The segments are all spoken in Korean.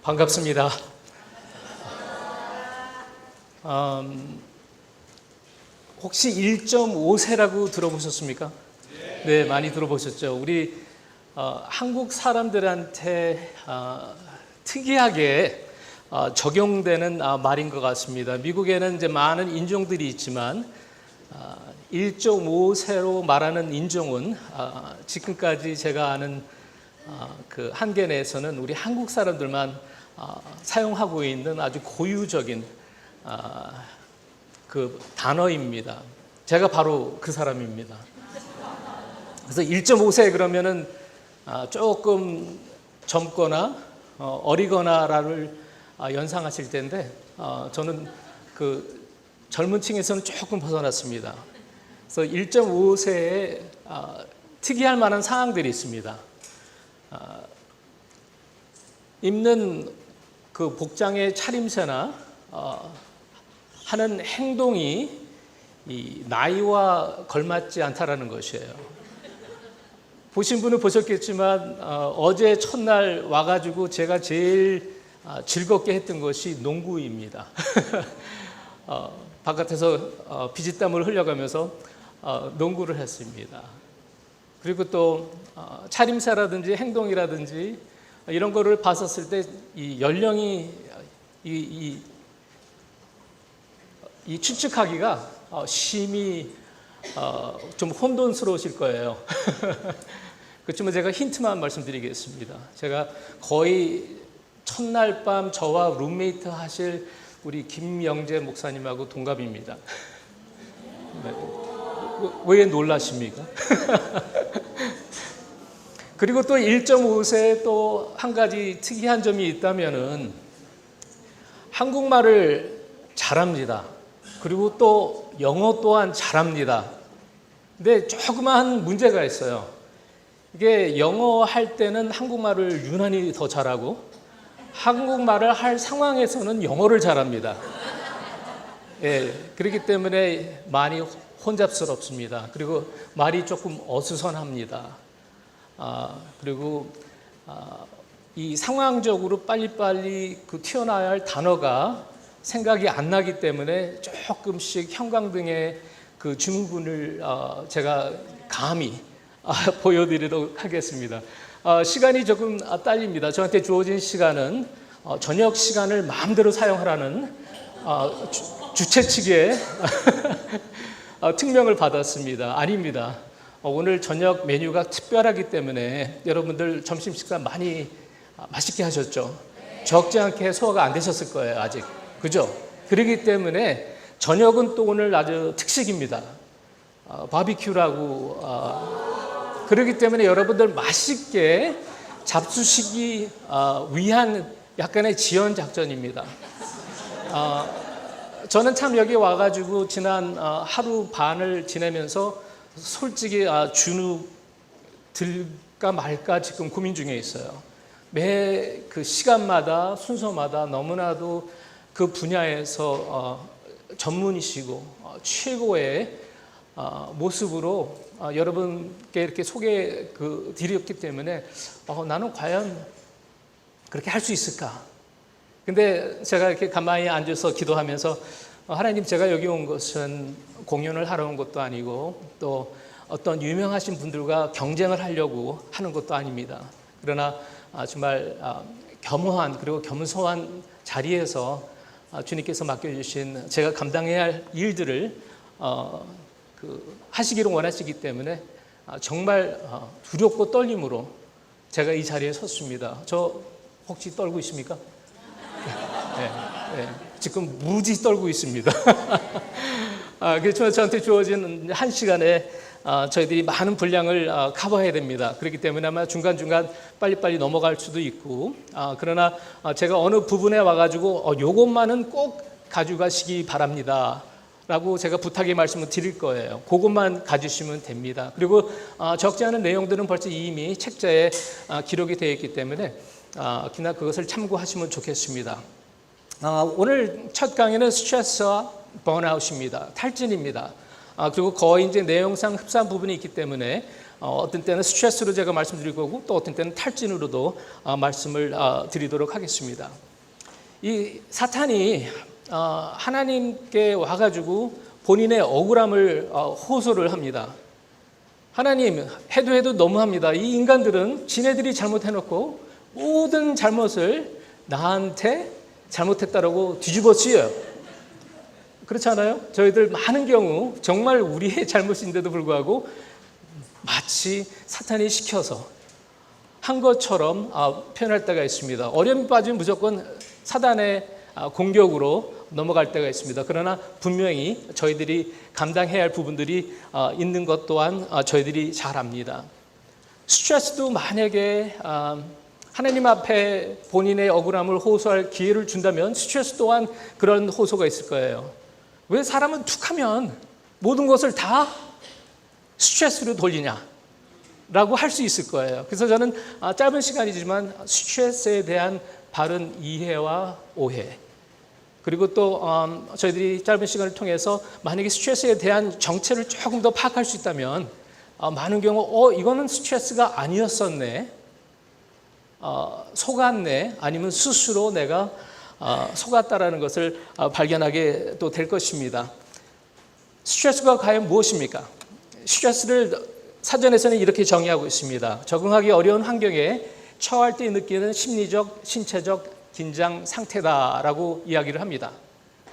반갑습니다. 혹시 1.5세라고 들어보셨습니까? 네, 많이 들어보셨죠. 우리 한국 사람들한테 특이하게 적용되는 말인 것 같습니다. 미국에는 이제 많은 인종들이 있지만 1.5세로 말하는 인종은 지금까지 제가 아는 그 한계 내에서는 우리 한국 사람들만 사용하고 있는 아주 고유적인 그 단어입니다. 제가 바로 그 사람입니다. 그래서 1.5세 그러면은 조금 젊거나 어리거나를 연상하실 텐데 저는 그 젊은 층에서는 조금 벗어났습니다. 그래서 1.5세에 특이할 만한 상황들이 있습니다. 입는 그 복장의 차림새나 하는 행동이 이 나이와 걸맞지 않다라는 것이에요. 보신 분은 보셨겠지만 어제 첫날 와가지고 제가 제일 즐겁게 했던 것이 농구입니다. 바깥에서 비지땀을 흘려가면서 농구를 했습니다. 그리고 또 차림새라든지 행동이라든지 이런 거를 봤었을 때 이 연령이 이 추측하기가 심히 좀 혼돈스러우실 거예요. 그렇지만 제가 힌트만 말씀드리겠습니다. 제가 거의 첫날 밤 저와 룸메이트 하실 우리 김영재 목사님하고 동갑입니다. 네. 왜 놀라십니까? 그리고 또 1.5세에 또 한 가지 특이한 점이 있다면은 한국말을 잘합니다. 그리고 또 영어 또한 잘합니다. 근데 조그마한 문제가 있어요. 이게 영어 할 때는 한국말을 유난히 더 잘하고 한국말을 할 상황에서는 영어를 잘합니다. 예, 그렇기 때문에 많이 혼잡스럽습니다. 그리고 말이 조금 어수선합니다. 그리고 이 상황적으로 빨리빨리 그 튀어나와야 할 단어가 생각이 안 나기 때문에 조금씩 형광등의 그 주문을 제가 감히 보여드리도록 하겠습니다. 시간이 조금 딸립니다. 저한테 주어진 시간은 저녁 시간을 마음대로 사용하라는 주최 측에 특명을 받았습니다. 아닙니다. 오늘 저녁 메뉴가 특별하기 때문에 여러분들 점심 식사 많이 맛있게 하셨죠? 적지 않게 소화가 안 되셨을 거예요, 아직. 그죠? 그렇기 때문에 저녁은 또 오늘 아주 특식입니다. 바비큐라고. 그렇기 때문에 여러분들 맛있게 잡수시기 위한 약간의 지연 작전입니다. 저는 참 여기 와가지고 지난 하루 반을 지내면서 솔직히 준우 들까 말까 지금 고민 중에 있어요. 매 그 시간마다 순서마다 너무나도 그 분야에서 전문이시고 최고의 모습으로 여러분께 이렇게 소개 드렸기 때문에 나는 과연 그렇게 할 수 있을까? 근데 제가 이렇게 가만히 앉아서 기도하면서 하나님, 제가 여기 온 것은 공연을 하러 온 것도 아니고 또 어떤 유명하신 분들과 경쟁을 하려고 하는 것도 아닙니다. 그러나 정말 겸허한 그리고 겸손한 자리에서 주님께서 맡겨주신 제가 감당해야 할 일들을 하시기를 원하시기 때문에 정말 두렵고 떨림으로 제가 이 자리에 섰습니다. 저 혹시 떨고 있습니까? 네. 지금 무지 떨고 있습니다. 그래서 저한테 주어진 한 시간에 저희들이 많은 분량을 커버해야 됩니다. 그렇기 때문에 아마 중간중간 빨리빨리 넘어갈 수도 있고 그러나 제가 어느 부분에 와가지고 요것만은 꼭 가져가시기 바랍니다 라고 제가 부탁의 말씀을 드릴 거예요. 그것만 가주시면 됩니다. 그리고 적지 않은 내용들은 벌써 이미 책자에 기록이 되어 있기 때문에 그냥 그것을 참고하시면 좋겠습니다. 오늘 첫 강의는 스트레스와 번아웃입니다. 탈진입니다. 그리고 거의 이제 내용상 흡사한 부분이 있기 때문에 어떤 때는 스트레스로 제가 말씀드릴 거고 또 어떤 때는 탈진으로도 말씀을 드리도록 하겠습니다. 이 사탄이 하나님께 와가지고 본인의 억울함을 호소를 합니다. 하나님, 해도 너무합니다. 이 인간들은 지네들이 잘못해놓고 모든 잘못을 나한테 잘못했다라고 뒤집어 씌워요. 그렇지 않아요? 저희들 많은 경우 정말 우리의 잘못인데도 불구하고 마치 사탄이 시켜서 한 것처럼 표현할 때가 있습니다. 어려움이 빠지면 무조건 사단의 공격으로 넘어갈 때가 있습니다. 그러나 분명히 저희들이 감당해야 할 부분들이 있는 것 또한 저희들이 잘 압니다. 스트레스도 만약에 하나님 앞에 본인의 억울함을 호소할 기회를 준다면 스트레스 또한 그런 호소가 있을 거예요. 왜 사람은 툭하면 모든 것을 다 스트레스로 돌리냐? 라고 할 수 있을 거예요. 그래서 저는 짧은 시간이지만 스트레스에 대한 바른 이해와 오해, 그리고 또 저희들이 짧은 시간을 통해서 만약에 스트레스에 대한 정체를 조금 더 파악할 수 있다면 많은 경우 이거는 스트레스가 아니었었네, 속았네, 아니면 스스로 내가 속았다라는 것을 발견하게 또 될 것입니다. 스트레스가 과연 무엇입니까? 스트레스를 사전에서는 이렇게 정의하고 있습니다. 적응하기 어려운 환경에 처할 때 느끼는 심리적, 신체적 긴장 상태다라고 이야기를 합니다.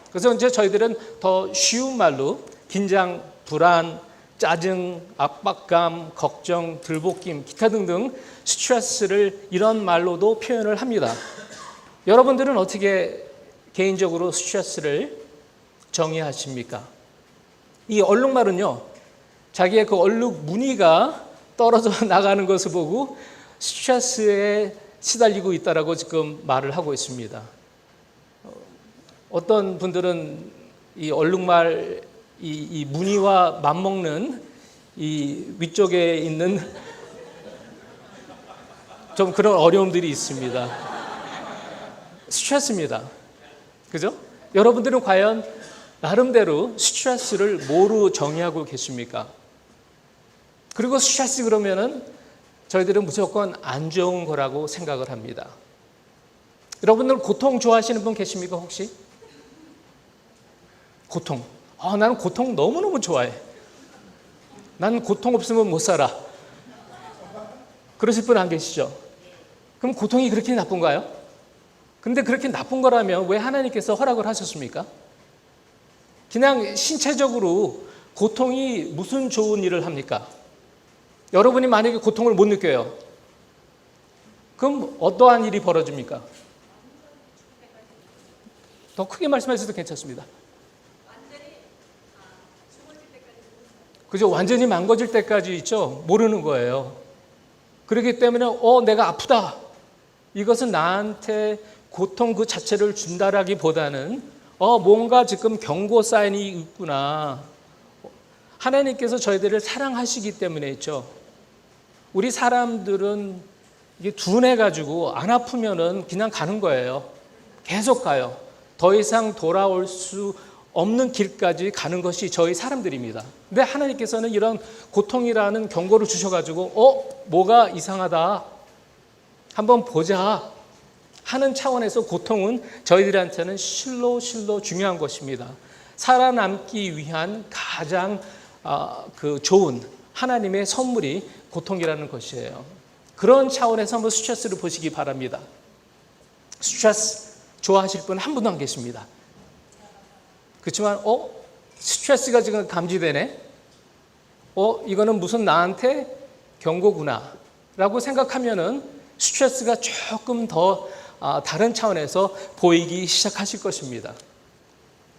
그래서 이제 저희들은 더 쉬운 말로 긴장, 불안, 짜증, 압박감, 걱정, 들볶임, 기타 등등 스트레스를 이런 말로도 표현을 합니다. 여러분들은 어떻게 개인적으로 스트레스를 정의하십니까? 이 얼룩말은요, 자기의 그 얼룩 무늬가 떨어져 나가는 것을 보고 스트레스에 시달리고 있다라고 지금 말을 하고 있습니다. 어떤 분들은 이 얼룩말 이 무늬와 맞먹는 이 위쪽에 있는 좀 그런 어려움들이 있습니다. 스트레스입니다. 그죠? 여러분들은 과연 나름대로 스트레스를 뭐로 정의하고 계십니까? 그리고 스트레스 그러면은 저희들은 무조건 안 좋은 거라고 생각을 합니다. 여러분들 고통 좋아하시는 분 계십니까 혹시? 고통. 나는 고통 너무너무 좋아해. 난 고통 없으면 못 살아. 그러실 분 안 계시죠? 그럼 고통이 그렇게 나쁜가요? 근데 그렇게 나쁜 거라면 왜 하나님께서 허락을 하셨습니까? 그냥 신체적으로 고통이 무슨 좋은 일을 합니까? 여러분이 만약에 고통을 못 느껴요. 그럼 어떠한 일이 벌어집니까? 더 크게 말씀하셔도 괜찮습니다. 그죠? 완전히 망가질 때까지 있죠? 모르는 거예요. 그렇기 때문에 내가 아프다. 이것은 나한테 고통 그 자체를 준다라기보다는 뭔가 지금 경고 사인이 있구나. 하나님께서 저희들을 사랑하시기 때문에 있죠. 우리 사람들은 이게 둔해가지고 안 아프면은 그냥 가는 거예요. 계속 가요. 더 이상 돌아올 수 없는 길까지 가는 것이 저희 사람들입니다. 근데 하나님께서는 이런 고통이라는 경고를 주셔가지고 뭐가 이상하다. 한번 보자 하는 차원에서 고통은 저희들한테는 실로 중요한 것입니다. 살아남기 위한 가장 좋은 하나님의 선물이 고통이라는 것이에요. 그런 차원에서 한번 스트레스를 보시기 바랍니다. 스트레스 좋아하실 분 한 분도 안 계십니다. 그렇지만 스트레스가 지금 감지되네. 이거는 무슨 나한테 경고구나 라고 생각하면은 스트레스가 조금 더 다른 차원에서 보이기 시작하실 것입니다.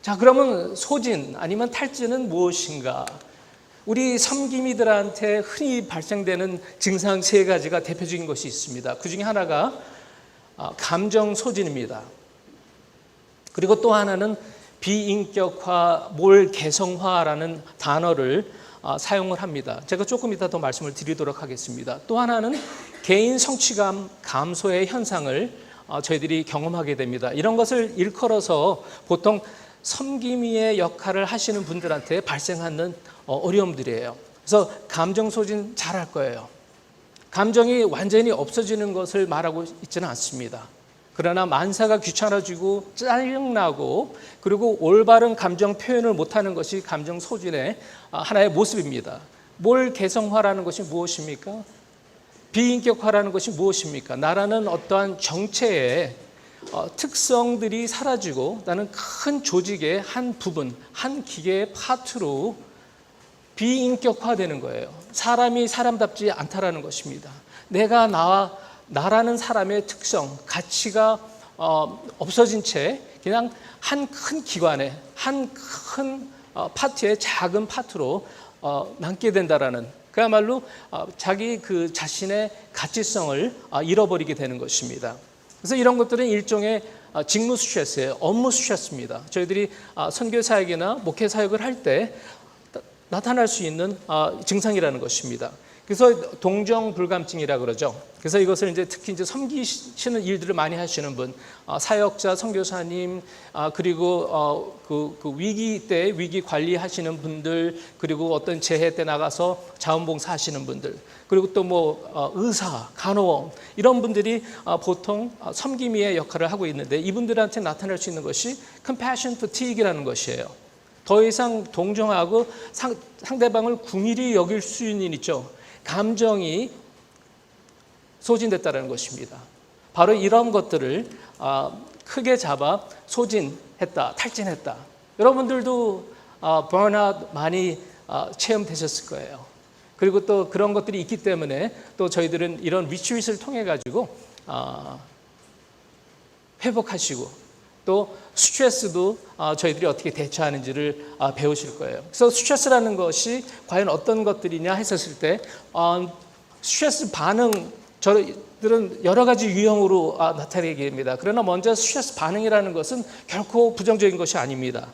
자, 그러면 소진 아니면 탈진은 무엇인가? 우리 섬김이들한테 흔히 발생되는 증상 3가지가 대표적인 것이 있습니다. 그 중에 하나가 감정 소진입니다. 그리고 또 하나는 비인격화, 몰개성화라는 단어를 사용을 합니다. 제가 조금 이따 더 말씀을 드리도록 하겠습니다. 또 하나는 개인 성취감 감소의 현상을 저희들이 경험하게 됩니다. 이런 것을 일컬어서 보통 섬김이의 역할을 하시는 분들한테 발생하는 어려움들이에요. 그래서 감정 소진 잘할 거예요. 감정이 완전히 없어지는 것을 말하고 있지는 않습니다. 그러나 만사가 귀찮아지고 짜증나고 그리고 올바른 감정 표현을 못하는 것이 감정 소진의 하나의 모습입니다. 뭘 개성화라는 것이 무엇입니까? 비인격화라는 것이 무엇입니까? 나라는 어떠한 정체의 특성들이 사라지고 나는 큰 조직의 한 부분, 한 기계의 파트로 비인격화되는 거예요. 사람이 사람답지 않다라는 것입니다. 내가 나라는 사람의 특성, 가치가 없어진 채 그냥 한 큰 기관에, 한 큰 파트의 작은 파트로 남게 된다라는, 그야말로 자기 그 자신의 가치성을 잃어버리게 되는 것입니다. 그래서 이런 것들은 일종의 직무 스트레스예요. 업무 스트레스입니다. 저희들이 선교 사역이나 목회 사역을 할 때 나타날 수 있는 증상이라는 것입니다. 그래서 동정불감증이라 그러죠. 그래서 이것을 이제 특히 이제 섬기시는 일들을 많이 하시는 분, 사역자, 선교사님, 그리고 그 위기 때 위기 관리하시는 분들, 그리고 어떤 재해 때 나가서 자원봉사 하시는 분들, 그리고 또 뭐 의사, 간호원 이런 분들이 보통 섬김이의 역할을 하고 있는데, 이분들한테 나타날 수 있는 것이 compassion fatigue라는 것이에요. 더 이상 동정하고 상대방을 궁일이 여길 수는 있죠. 감정이 소진됐다는 것입니다. 바로 이런 것들을 크게 잡아 소진했다, 탈진했다. 여러분들도 번아웃 많이 체험되셨을 거예요. 그리고 또 그런 것들이 있기 때문에 또 저희들은 이런 리트릿을 통해 가지고 회복하시고 또 스트레스도 저희들이 어떻게 대처하는지를 배우실 거예요. 그래서 스트레스라는 것이 과연 어떤 것들이냐 했었을 때 스트레스 반응, 저희들은 여러 가지 유형으로 나타내게 됩니다. 그러나 먼저 스트레스 반응이라는 것은 결코 부정적인 것이 아닙니다.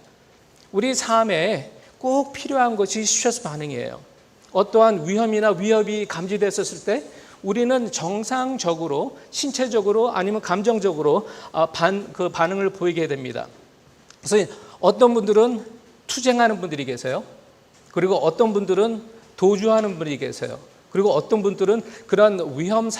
우리 삶에 꼭 필요한 것이 스트레스 반응이에요. 어떠한 위험이나 위협이 감지됐었을 때 우리는 정상적으로, 신체적으로 아니면 감정적으로 그 반응을 보이게 됩니다. 그래서 어떤 분들은 투쟁하는 분들이 계세요. 그리고 어떤 분들은 도주하는 분이 계세요. 그리고 어떤 분들은 그런 위협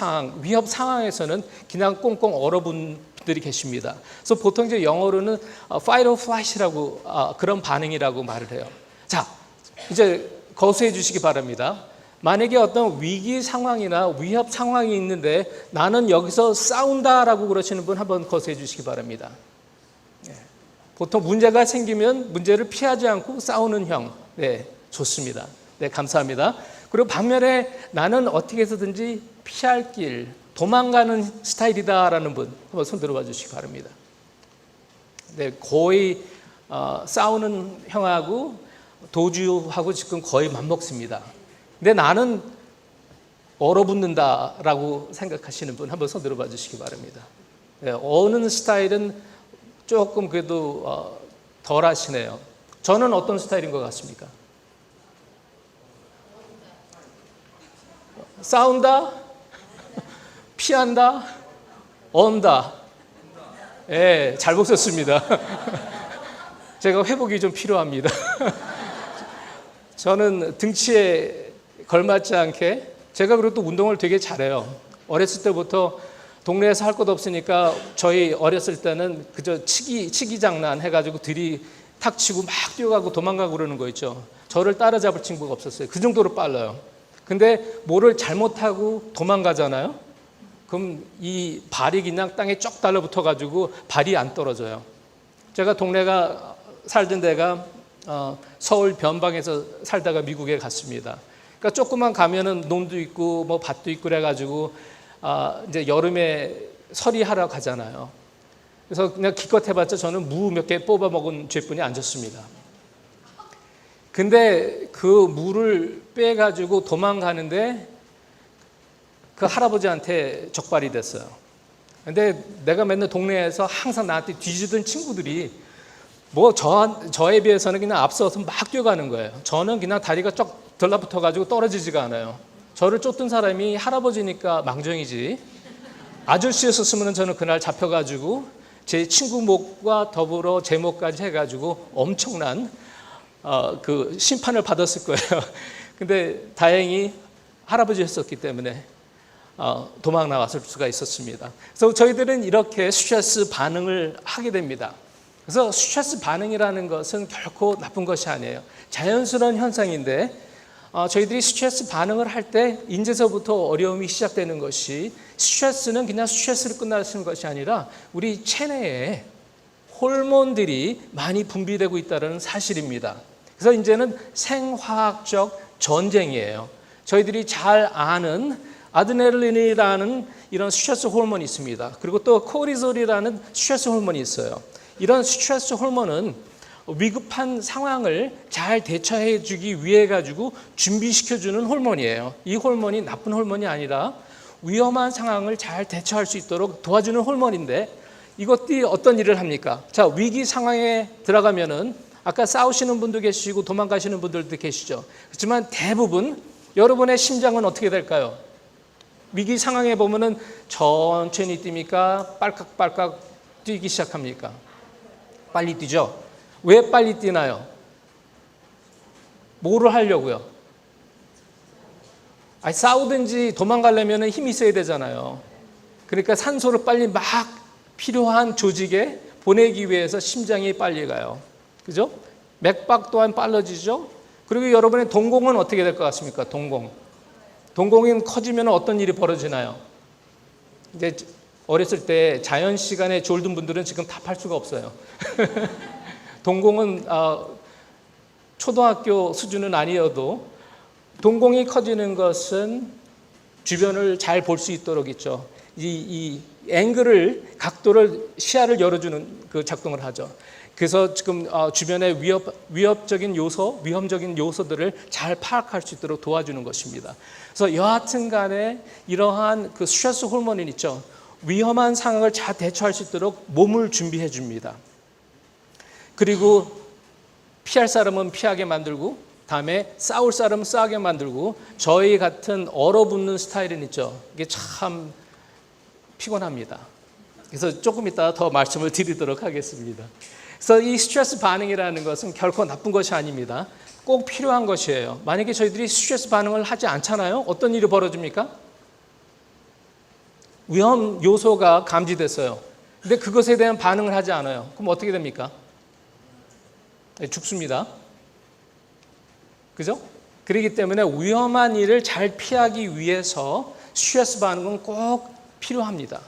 상황에서는 그냥 꽁꽁 얼어붙는 분들이 계십니다. 그래서 보통 이제 영어로는 fight or flight이라고 그런 반응이라고 말을 해요. 자, 이제 거수해 주시기 바랍니다. 만약에 어떤 위기 상황이나 위협 상황이 있는데 나는 여기서 싸운다라고 그러시는 분 한번 거수해 주시기 바랍니다. 보통 문제가 생기면 문제를 피하지 않고 싸우는 형. 네, 좋습니다. 네, 감사합니다. 그리고 반면에 나는 어떻게 해서든지 피할 길, 도망가는 스타일이다라는 분 한번 손 들어봐 주시기 바랍니다. 네, 거의 싸우는 형하고 도주하고 지금 거의 맞먹습니다. 근데 나는 얼어붙는다라고 생각하시는 분 한번 손 들어봐 주시기 바랍니다. 네, 어느 스타일은 조금 그래도 덜 하시네요. 저는 어떤 스타일인 것 같습니까? 싸운다, 피한다, 언다. 예, 잘 보셨습니다. 제가 회복이 좀 필요합니다. 저는 등치에 걸맞지 않게, 제가 그리고 또 운동을 되게 잘해요. 어렸을 때부터 동네에서 할 것 없으니까 저희 어렸을 때는 그저 치기 장난 해가지고 들이 탁 치고 막 뛰어가고 도망가고 그러는 거 있죠. 저를 따라잡을 친구가 없었어요. 그 정도로 빨라요. 근데 뭐를 잘못하고 도망가잖아요. 그럼 이 발이 그냥 땅에 쩍 달라붙어가지고 발이 안 떨어져요. 제가 동네가 살던 데가 서울 변방에서 살다가 미국에 갔습니다. 그러니까 조금만 가면은 논도 있고 뭐 밭도 있고 그래가지고 이제 여름에 서리하러 가잖아요. 그래서 그냥 기껏 해봤자 저는 무 몇 개 뽑아 먹은 죄뿐이 안 졌습니다. 근데 그 무를 빼가지고 도망가는데 그 할아버지한테 적발이 됐어요. 근데 내가 맨날 동네에서 항상 나한테 뒤지던 친구들이 뭐 저에 비해서는 그냥 앞서서 막 뛰어가는 거예요. 저는 그냥 다리가 쫙 들라붙어가지고 떨어지지가 않아요. 저를 쫓던 사람이 할아버지니까 망정이지. 아저씨였었으면 저는 그날 잡혀가지고 제 친구 목과 더불어 제 목까지 해가지고 엄청난 그 심판을 받았을 거예요. 근데 다행히 할아버지였었기 때문에 도망 나왔을 수가 있었습니다. 그래서 저희들은 이렇게 스트레스 반응을 하게 됩니다. 그래서 스트레스 반응이라는 것은 결코 나쁜 것이 아니에요. 자연스러운 현상인데 저희들이 스트레스 반응을 할 때 인제서부터 어려움이 시작되는 것이 스트레스는 그냥 스트레스로 끝나는 것이 아니라 우리 체내에 호르몬들이 많이 분비되고 있다는 사실입니다. 그래서 이제는 생화학적 전쟁이에요. 저희들이 잘 아는 아드레날린이라는 이런 스트레스 호르몬이 있습니다. 그리고 또 코르티졸이라는 스트레스 호르몬이 있어요. 이런 스트레스 호르몬은 위급한 상황을 잘 대처해 주기 위해 가지고 준비시켜 주는 호르몬이에요. 이 호르몬이 나쁜 호르몬이 아니라 위험한 상황을 잘 대처할 수 있도록 도와주는 호르몬인데 이것들이 어떤 일을 합니까? 자, 위기 상황에 들어가면은 아까 싸우시는 분도 계시고 도망가시는 분들도 계시죠. 그렇지만 대부분 여러분의 심장은 어떻게 될까요? 위기 상황에 보면은 천천히 뜁니까? 빨깍빨깍 뛰기 시작합니까? 빨리 뛰죠. 왜 빨리 뛰나요? 뭐를 하려고요? 싸우든지 도망가려면 힘이 있어야 되잖아요. 그러니까 산소를 빨리 막 필요한 조직에 보내기 위해서 심장이 빨리 가요. 그죠? 맥박 또한 빨라지죠? 그리고 여러분의 동공은 어떻게 될 것 같습니까? 동공이 커지면 어떤 일이 벌어지나요? 이제 어렸을 때 자연 시간에 졸던 분들은 지금 답할 수가 없어요. 동공은 초등학교 수준은 아니어도 동공이 커지는 것은 주변을 잘 볼 수 있도록 있죠. 이 앵글을 각도를 시야를 열어주는 그 작동을 하죠. 그래서 지금 주변의 위험적인 요소들을 잘 파악할 수 있도록 도와주는 것입니다. 그래서 여하튼간에 이러한 그 스트레스 호르몬이 있죠. 위험한 상황을 잘 대처할 수 있도록 몸을 준비해 줍니다. 그리고 피할 사람은 피하게 만들고 다음에 싸울 사람은 싸우게 만들고 저희 같은 얼어붙는 스타일은 있죠. 이게 참 피곤합니다. 그래서 조금 이따 더 말씀을 드리도록 하겠습니다. 그래서 이 스트레스 반응이라는 것은 결코 나쁜 것이 아닙니다. 꼭 필요한 것이에요. 만약에 저희들이 스트레스 반응을 하지 않잖아요. 어떤 일이 벌어집니까? 위험 요소가 감지됐어요. 근데 그것에 대한 반응을 하지 않아요. 그럼 어떻게 됩니까? 죽습니다. 그죠? 그렇기 때문에 위험한 일을 잘 피하기 위해서 스트레스 반응은 꼭 필요합니다.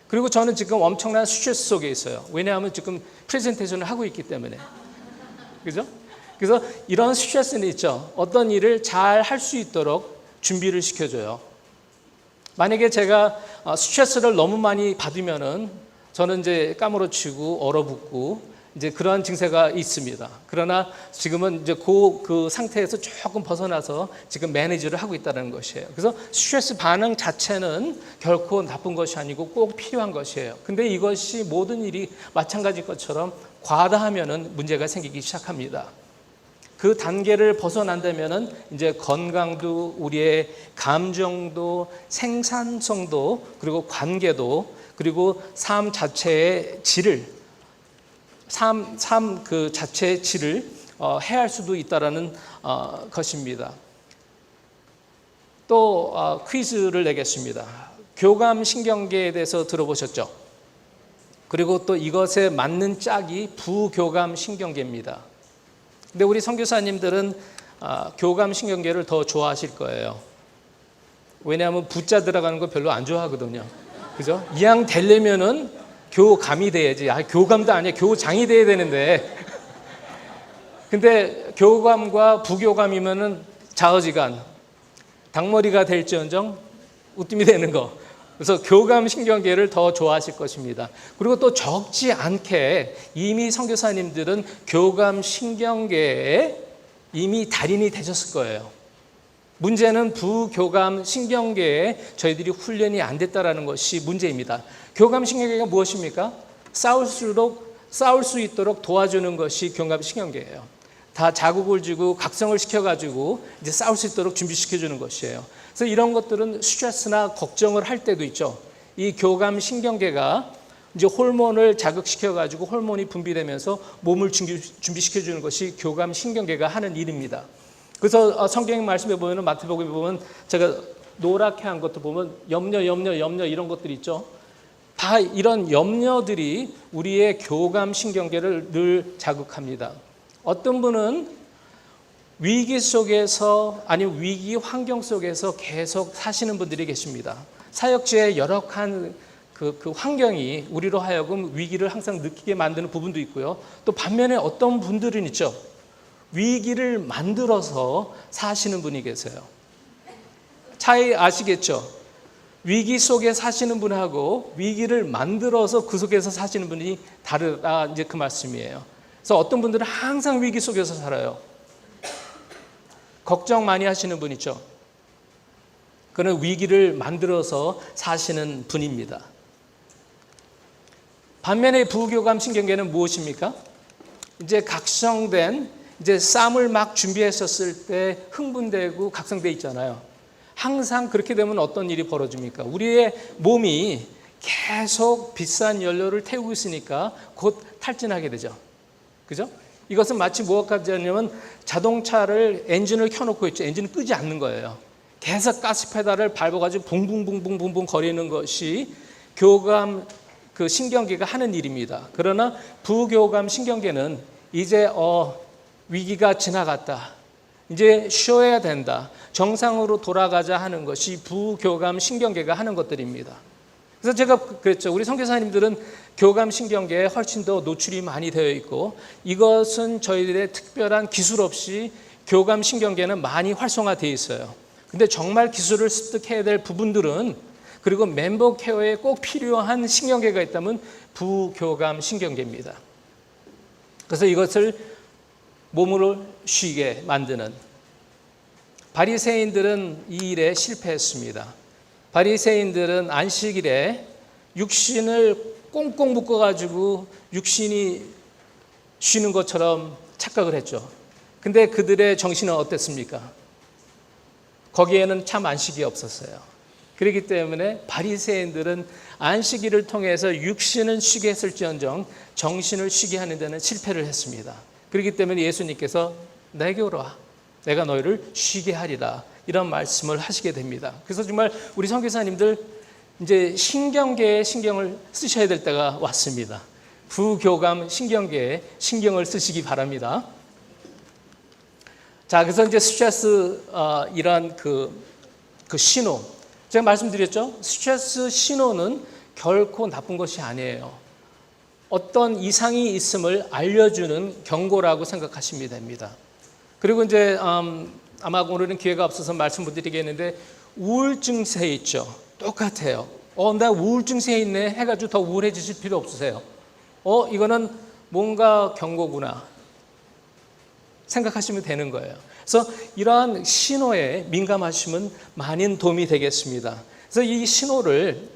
그리고 저는 지금 엄청난 스트레스 속에 있어요. 왜냐하면 지금 프레젠테이션을 하고 있기 때문에. 그죠? 그래서 이런 스트레스는 있죠. 어떤 일을 잘 할 수 있도록 준비를 시켜줘요. 만약에 제가 스트레스를 너무 많이 받으면은 저는 이제 까무러치고 얼어붙고 이제 그러한 증세가 있습니다. 그러나 지금은 이제 그 상태에서 조금 벗어나서 지금 매니지를 하고 있다는 것이에요. 그래서 스트레스 반응 자체는 결코 나쁜 것이 아니고 꼭 필요한 것이에요. 근데 이것이 모든 일이 마찬가지일 것처럼 과다하면은 문제가 생기기 시작합니다. 그 단계를 벗어난다면은 이제 건강도 우리의 감정도 생산성도 그리고 관계도 그리고 삶 자체의 질을 삶 그 자체의 질을 해할 수도 있다라는 것입니다. 또 퀴즈를 내겠습니다. 교감 신경계에 대해서 들어보셨죠? 그리고 또 이것에 맞는 짝이 부교감 신경계입니다. 근데 우리 선교사님들은 교감 신경계를 더 좋아하실 거예요. 왜냐하면 부자 들어가는 거 별로 안 좋아하거든요. 그죠? 이왕 되려면은 교감이 돼야지. 교감도 아니야. 교장이 돼야 되는데. 근데 교감과 부교감이면은 자어지간 닭머리가 될지언정 우뜸이 되는 거. 그래서 교감 신경계를 더 좋아하실 것입니다. 그리고 또 적지 않게 이미 선교사님들은 교감 신경계에 이미 달인이 되셨을 거예요. 문제는 부교감 신경계에 저희들이 훈련이 안 됐다라는 것이 문제입니다. 교감 신경계가 무엇입니까? 싸울 수 있도록 도와주는 것이 교감 신경계예요. 다 자국을 주고 각성을 시켜가지고 이제 싸울 수 있도록 준비시켜주는 것이에요. 그래서 이런 것들은 스트레스나 걱정을 할 때도 있죠. 이 교감 신경계가 이제 호르몬을 자극시켜가지고 호르몬이 분비되면서 몸을 준비시켜주는 것이 교감 신경계가 하는 일입니다. 그래서 성경 말씀에 보면 마태복음에 보면 제가 노랗게 한 것도 보면 염려 이런 것들이 있죠. 다 이런 염려들이 우리의 교감 신경계를 늘 자극합니다. 어떤 분은 위기 속에서 아니면 위기 환경 속에서 계속 사시는 분들이 계십니다. 사역지의 열악한 그 환경이 우리로 하여금 위기를 항상 느끼게 만드는 부분도 있고요. 또 반면에 어떤 분들은 있죠. 위기를 만들어서 사시는 분이 계세요. 차이 아시겠죠? 위기 속에 사시는 분하고 위기를 만들어서 그 속에서 사시는 분이 다르다, 이제 그 말씀이에요. 그래서 어떤 분들은 항상 위기 속에서 살아요. 걱정 많이 하시는 분 있죠? 그는 위기를 만들어서 사시는 분입니다. 반면에 부교감 신경계는 무엇입니까? 이제 각성된 이제 쌈을 막 준비했었을 때 흥분되고 각성돼 있잖아요. 항상 그렇게 되면 어떤 일이 벌어집니까? 우리의 몸이 계속 비싼 연료를 태우고 있으니까 곧 탈진하게 되죠. 그죠? 이것은 마치 무엇까지 하냐면 자동차를 엔진을 켜놓고 있죠. 엔진을 끄지 않는 거예요. 계속 가스 페달을 밟아가지고 붕붕붕붕붕붕 거리는 것이 교감 그 신경계가 하는 일입니다. 그러나 부교감 신경계는 이제 위기가 지나갔다. 이제 쉬어야 된다. 정상으로 돌아가자 하는 것이 부교감 신경계가 하는 것들입니다. 그래서 제가 그랬죠. 우리 선교사님들은 교감 신경계에 훨씬 더 노출이 많이 되어 있고 이것은 저희들의 특별한 기술 없이 교감 신경계는 많이 활성화되어 있어요. 근데 정말 기술을 습득해야 될 부분들은 그리고 멤버 케어에 꼭 필요한 신경계가 있다면 부교감 신경계입니다. 그래서 이것을 몸으로 쉬게 만드는 바리새인들은 이 일에 실패했습니다. 바리새인들은 안식일에 육신을 꽁꽁 묶어가지고 육신이 쉬는 것처럼 착각을 했죠. 근데 그들의 정신은 어땠습니까? 거기에는 참 안식이 없었어요. 그렇기 때문에 바리새인들은 안식일을 통해서 육신은 쉬게 했을지언정 정신을 쉬게 하는 데는 실패를 했습니다. 그렇기 때문에 예수님께서 내게로 와, 내가 너희를 쉬게 하리라, 이런 말씀을 하시게 됩니다. 그래서 정말 우리 선교사님들 이제 신경계에 신경을 쓰셔야 될 때가 왔습니다. 부교감 신경계에 신경을 쓰시기 바랍니다. 자, 그래서 이제 스트레스 이런 그 신호, 제가 말씀드렸죠. 스트레스 신호는 결코 나쁜 것이 아니에요. 어떤 이상이 있음을 알려주는 경고라고 생각하시면 됩니다. 그리고 이제 아마 오늘은 기회가 없어서 말씀 못 드리겠는데 우울증세 있죠. 똑같아요. 나 우울증세 있네 해가지고 더 우울해지실 필요 없으세요. 이거는 뭔가 경고구나 생각하시면 되는 거예요. 그래서 이러한 신호에 민감하시면 많은 도움이 되겠습니다. 그래서 이 신호를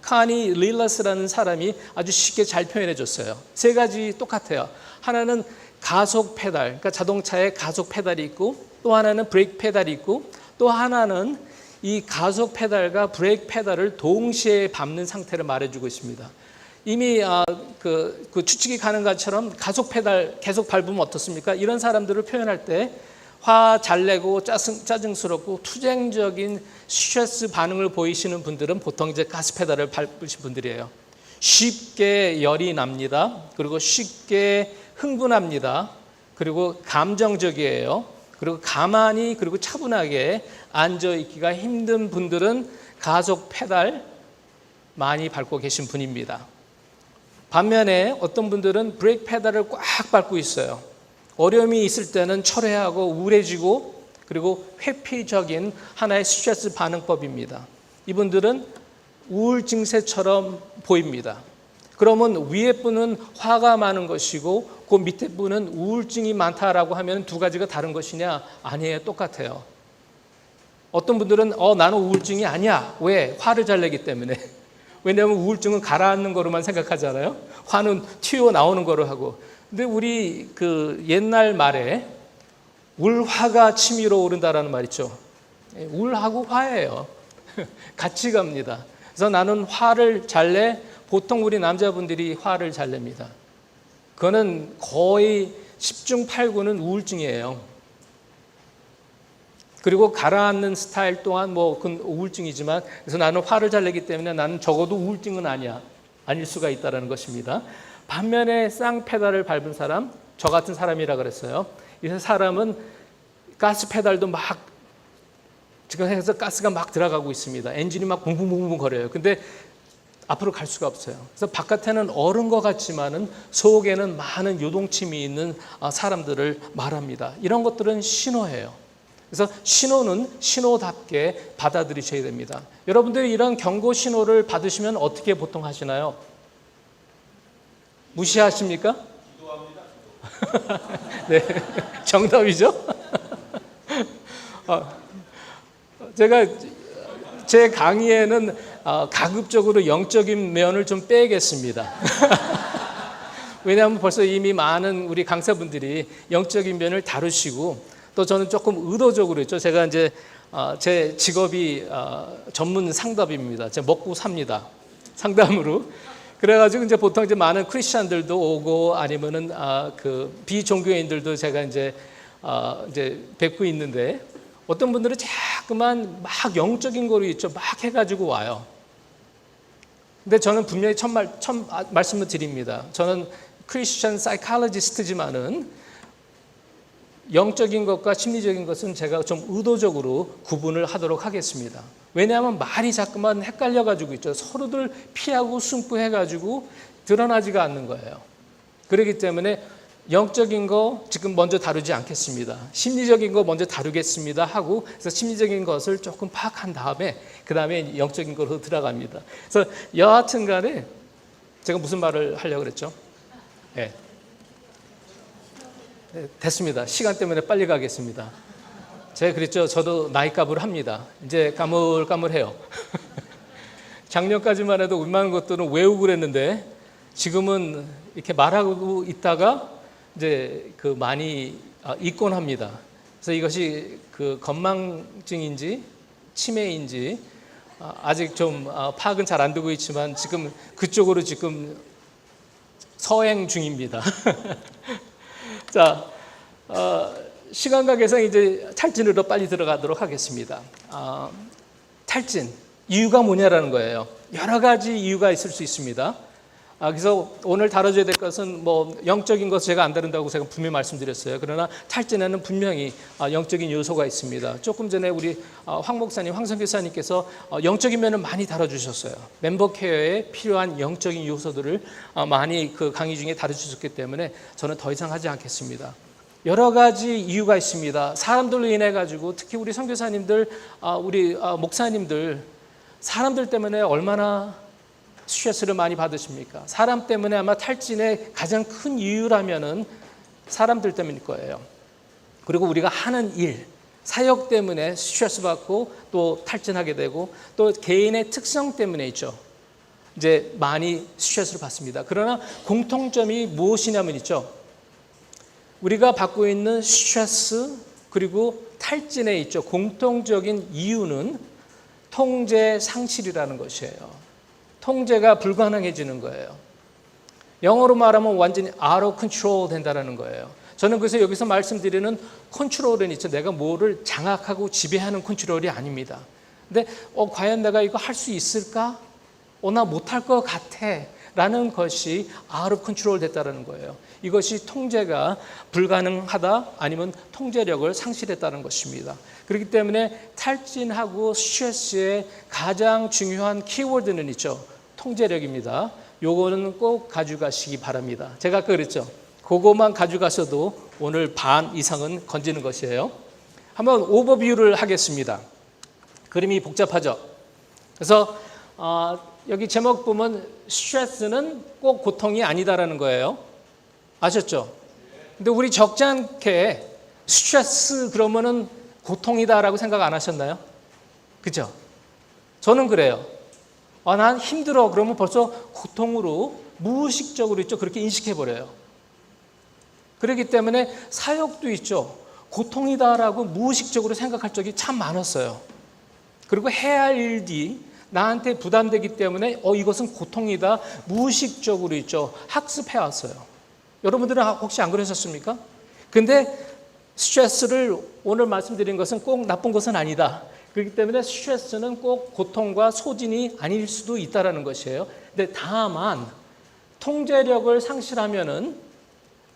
카니 릴러스라는 사람이 아주 쉽게 잘 표현해 줬어요. 세 가지 똑같아요. 하나는 가속 페달, 그러니까 자동차에 가속 페달이 있고, 또 하나는 브레이크 페달이 있고, 또 하나는 이 가속 페달과 브레이크 페달을 동시에 밟는 상태를 말해주고 있습니다. 이미 그 추측이 가는 것처럼 가속 페달 계속 밟으면 어떻습니까? 이런 사람들을 표현할 때 화 잘 내고 짜증스럽고 투쟁적인 스트레스 반응을 보이시는 분들은 보통 이제 가스 페달을 밟으신 분들이에요. 쉽게 열이 납니다. 그리고 쉽게 흥분합니다. 그리고 감정적이에요. 그리고 가만히 그리고 차분하게 앉아있기가 힘든 분들은 가속 페달 많이 밟고 계신 분입니다. 반면에 어떤 분들은 브레이크 페달을 꽉 밟고 있어요. 어려움이 있을 때는 철회하고 우울해지고 그리고 회피적인 하나의 스트레스 반응법입니다. 이분들은 우울증세처럼 보입니다. 그러면 위에 분은 화가 많은 것이고 그 밑에 분은 우울증이 많다라고 하면 두 가지가 다른 것이냐? 아니에요. 똑같아요. 어떤 분들은 나는 우울증이 아니야. 왜? 화를 잘 내기 때문에. 왜냐하면 우울증은 가라앉는 거로만 생각하잖아요. 화는 튀어나오는 거로 하고. 근데 우리 그 옛날 말에 울화가 치밀어 오른다라는 말 있죠. 울하고 화예요. 같이 갑니다. 그래서 나는 화를 잘 내. 보통 우리 남자분들이 화를 잘 냅니다. 그거는 거의 10중 8구는 우울증이에요. 그리고 가라앉는 스타일 또한 뭐 그건 우울증이지만, 그래서 나는 화를 잘 내기 때문에 나는 적어도 우울증은 아닐 수가 있다는 것입니다. 반면에 쌍페달을 밟은 사람, 저 같은 사람이라 그랬어요. 이 사람은 가스 페달도 막 지금 해서 가스가 막 들어가고 있습니다. 엔진이 막 붕붕붕붕 거려요. 근데 앞으로 갈 수가 없어요. 그래서 바깥에는 얼은 것 같지만은 속에는 많은 요동침이 있는 사람들을 말합니다. 이런 것들은 신호예요. 그래서 신호는 신호답게 받아들이셔야 됩니다. 여러분들이 이런 경고 신호를 받으시면 어떻게 보통 하시나요? 무시하십니까? 네, 정답이죠. 제가 제 강의에는 가급적으로 영적인 면을 좀 빼겠습니다. 왜냐하면 벌써 이미 많은 우리 강사분들이 영적인 면을 다루시고, 또 저는 조금 의도적으로 했죠. 제가 이제 제 직업이 전문 상담입니다. 제가 먹고 삽니다. 상담으로. 그래가지고 이제 보통 이제 많은 크리스천들도 오고 아니면은 그 비종교인들도 제가 이제 뵙고 있는데, 어떤 분들은 자꾸만 막 영적인 거로 있죠. 막 해가지고 와요. 근데 저는 분명히 처음 말씀을 드립니다. 저는 크리스천 사이콜로지스트지만은 영적인 것과 심리적인 것은 제가 좀 의도적으로 구분을 하도록 하겠습니다. 왜냐하면 말이 자꾸만 헷갈려가지고 있죠. 서로들 피하고 숨고해가지고 드러나지가 않는 거예요. 그렇기 때문에 영적인 거 지금 먼저 다루지 않겠습니다. 심리적인 거 먼저 다루겠습니다 하고, 그래서 심리적인 것을 조금 파악한 다음에 그 다음에 영적인 걸로 들어갑니다. 그래서 여하튼 간에 제가 무슨 말을 하려고 그랬죠? 네. 네, 됐습니다. 시간 때문에 빨리 가겠습니다. 제가 그랬죠. 저도 나이값을 합니다. 이제 까물까물해요. 작년까지만 해도 웬만한 것들은 외우고 그랬는데 지금은 이렇게 말하고 있다가 이제 그 많이 잊곤 합니다. 그래서 이것이 그 건망증인지 치매인지 아직 좀 파악은 잘 안 되고 있지만 지금 그쪽으로 지금 서행 중입니다. 자, 시간 관계상 이제 탈진으로 빨리 들어가도록 하겠습니다. 탈진, 이유가 뭐냐라는 거예요. 여러 가지 이유가 있을 수 있습니다. 그래서 오늘 다뤄줘야 될 것은 뭐 영적인 것을 제가 안 다룬다고 제가 분명히 말씀드렸어요. 그러나 탈진에는 분명히 영적인 요소가 있습니다. 조금 전에 우리 황 목사님, 황 선교사님께서 영적인 면을 많이 다뤄주셨어요. 멤버 케어에 필요한 영적인 요소들을 많이 그 강의 중에 다뤄주셨기 때문에 저는 더 이상 하지 않겠습니다. 여러 가지 이유가 있습니다. 사람들로 인해 가지고, 특히 우리 선교사님들, 우리 목사님들, 사람들 때문에 얼마나 스트레스를 많이 받으십니까? 사람 때문에 아마 탈진의 가장 큰 이유라면은 사람들 때문일 거예요. 그리고 우리가 하는 일, 사역 때문에 스트레스 받고 또 탈진하게 되고, 또 개인의 특성 때문에 있죠. 이제 많이 스트레스를 받습니다. 그러나 공통점이 무엇이냐면 있죠. 우리가 받고 있는 스트레스 그리고 탈진에 있죠. 공통적인 이유는 통제 상실이라는 것이에요. 통제가 불가능해지는 거예요. 영어로 말하면 완전히 out of control 된다는 거예요. 저는 그래서 여기서 말씀드리는 컨트롤은 있죠. 내가 뭐를 장악하고 지배하는 컨트롤이 아닙니다. 근데 과연 내가 이거 할 수 있을까? 나 못할 것 같아 라는 것이 out of control 됐다는 거예요. 이것이 통제가 불가능하다, 아니면 통제력을 상실했다는 것입니다. 그렇기 때문에 탈진하고 스트레스의 가장 중요한 키워드는 있죠. 통제력입니다. 요거는 꼭 가져가시기 바랍니다. 제가 아까 그랬죠. 그거만 가져가셔도 오늘 반 이상은 건지는 것이에요. 한번 오버뷰를 하겠습니다. 그림이 복잡하죠. 그래서 여기 제목 보면 스트레스는 꼭 고통이 아니다라는 거예요. 아셨죠? 근데 우리 적지 않게 스트레스 그러면은 고통이다라고 생각 안 하셨나요? 그죠? 저는 그래요. 난 힘들어 그러면 벌써 고통으로 무의식적으로 있죠. 그렇게 인식해버려요. 그렇기 때문에 사역도 있죠. 고통이다라고 무의식적으로 생각할 적이 참 많았어요. 그리고 해야 할 일이 나한테 부담되기 때문에 이것은 고통이다 무의식적으로 있죠. 학습해왔어요. 여러분들은 혹시 안 그러셨습니까? 근데 스트레스를 오늘 말씀드린 것은 꼭 나쁜 것은 아니다. 그렇기 때문에 스트레스는 꼭 고통과 소진이 아닐 수도 있다는 것이에요. 근데 다만 통제력을 상실하면은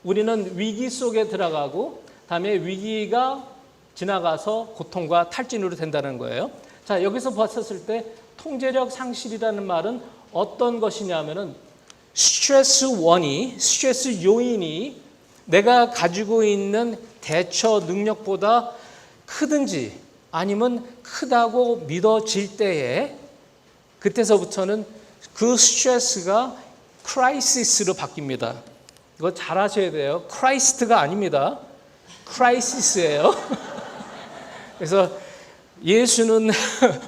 우리는 위기 속에 들어가고 다음에 위기가 지나가서 고통과 탈진으로 된다는 거예요. 자, 여기서 봤었을 때 통제력 상실이라는 말은 어떤 것이냐면은 스트레스 요인이 내가 가지고 있는 대처 능력보다 크든지 아니면 크다고 믿어질 때에 그때서부터는 그 스트레스가 크라이시스로 바뀝니다. 이거 잘 아셔야 돼요. 크라이스트가 아닙니다. 크라이시스예요. 그래서 예수는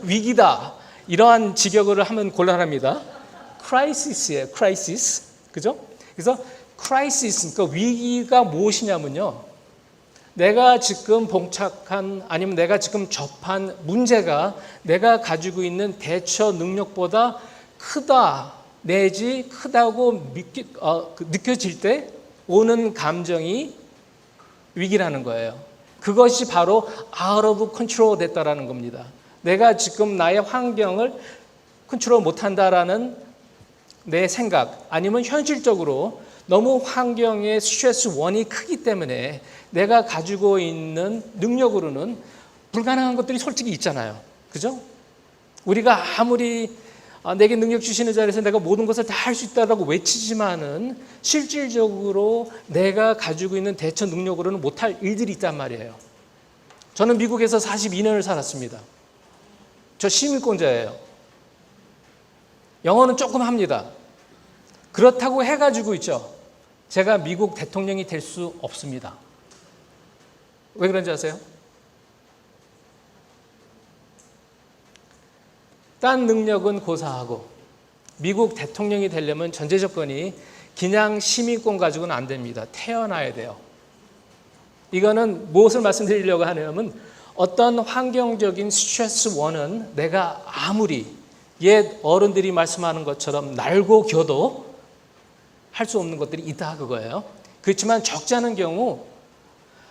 위기다. 이러한 직역을 하면 곤란합니다. 크라이시스예요. 크라이시스. 그죠? 그래서 크라이시스, 그러니까 위기가 무엇이냐면요. 내가 지금 봉착한 아니면 내가 지금 접한 문제가 내가 가지고 있는 대처 능력보다 크다 내지 크다고 느껴질 때 오는 감정이 위기라는 거예요. 그것이 바로 out of control 됐다라는 겁니다. 내가 지금 나의 환경을 컨트롤 못한다라는 내 생각 아니면 현실적으로 너무 환경의 스트레스 원이 크기 때문에 내가 가지고 있는 능력으로는 불가능한 것들이 솔직히 있잖아요. 그죠? 우리가 아무리 내게 능력 주시는 자리에서 내가 모든 것을 다 할 수 있다라고 외치지만은 실질적으로 내가 가지고 있는 대처 능력으로는 못할 일들이 있단 말이에요. 저는 미국에서 42년을 살았습니다. 저 시민권자예요. 영어는 조금 합니다. 그렇다고 해가지고 있죠. 제가 미국 대통령이 될 수 없습니다. 왜 그런지 아세요? 딴 능력은 고사하고 미국 대통령이 되려면 전제 조건이 그냥 시민권 가지고는 안 됩니다. 태어나야 돼요. 이거는 무엇을 말씀드리려고 하냐면 어떤 환경적인 스트레스 원은 내가 아무리 옛 어른들이 말씀하는 것처럼 날고 겨도 할 수 없는 것들이 있다 그거예요. 그렇지만 적지 않은 경우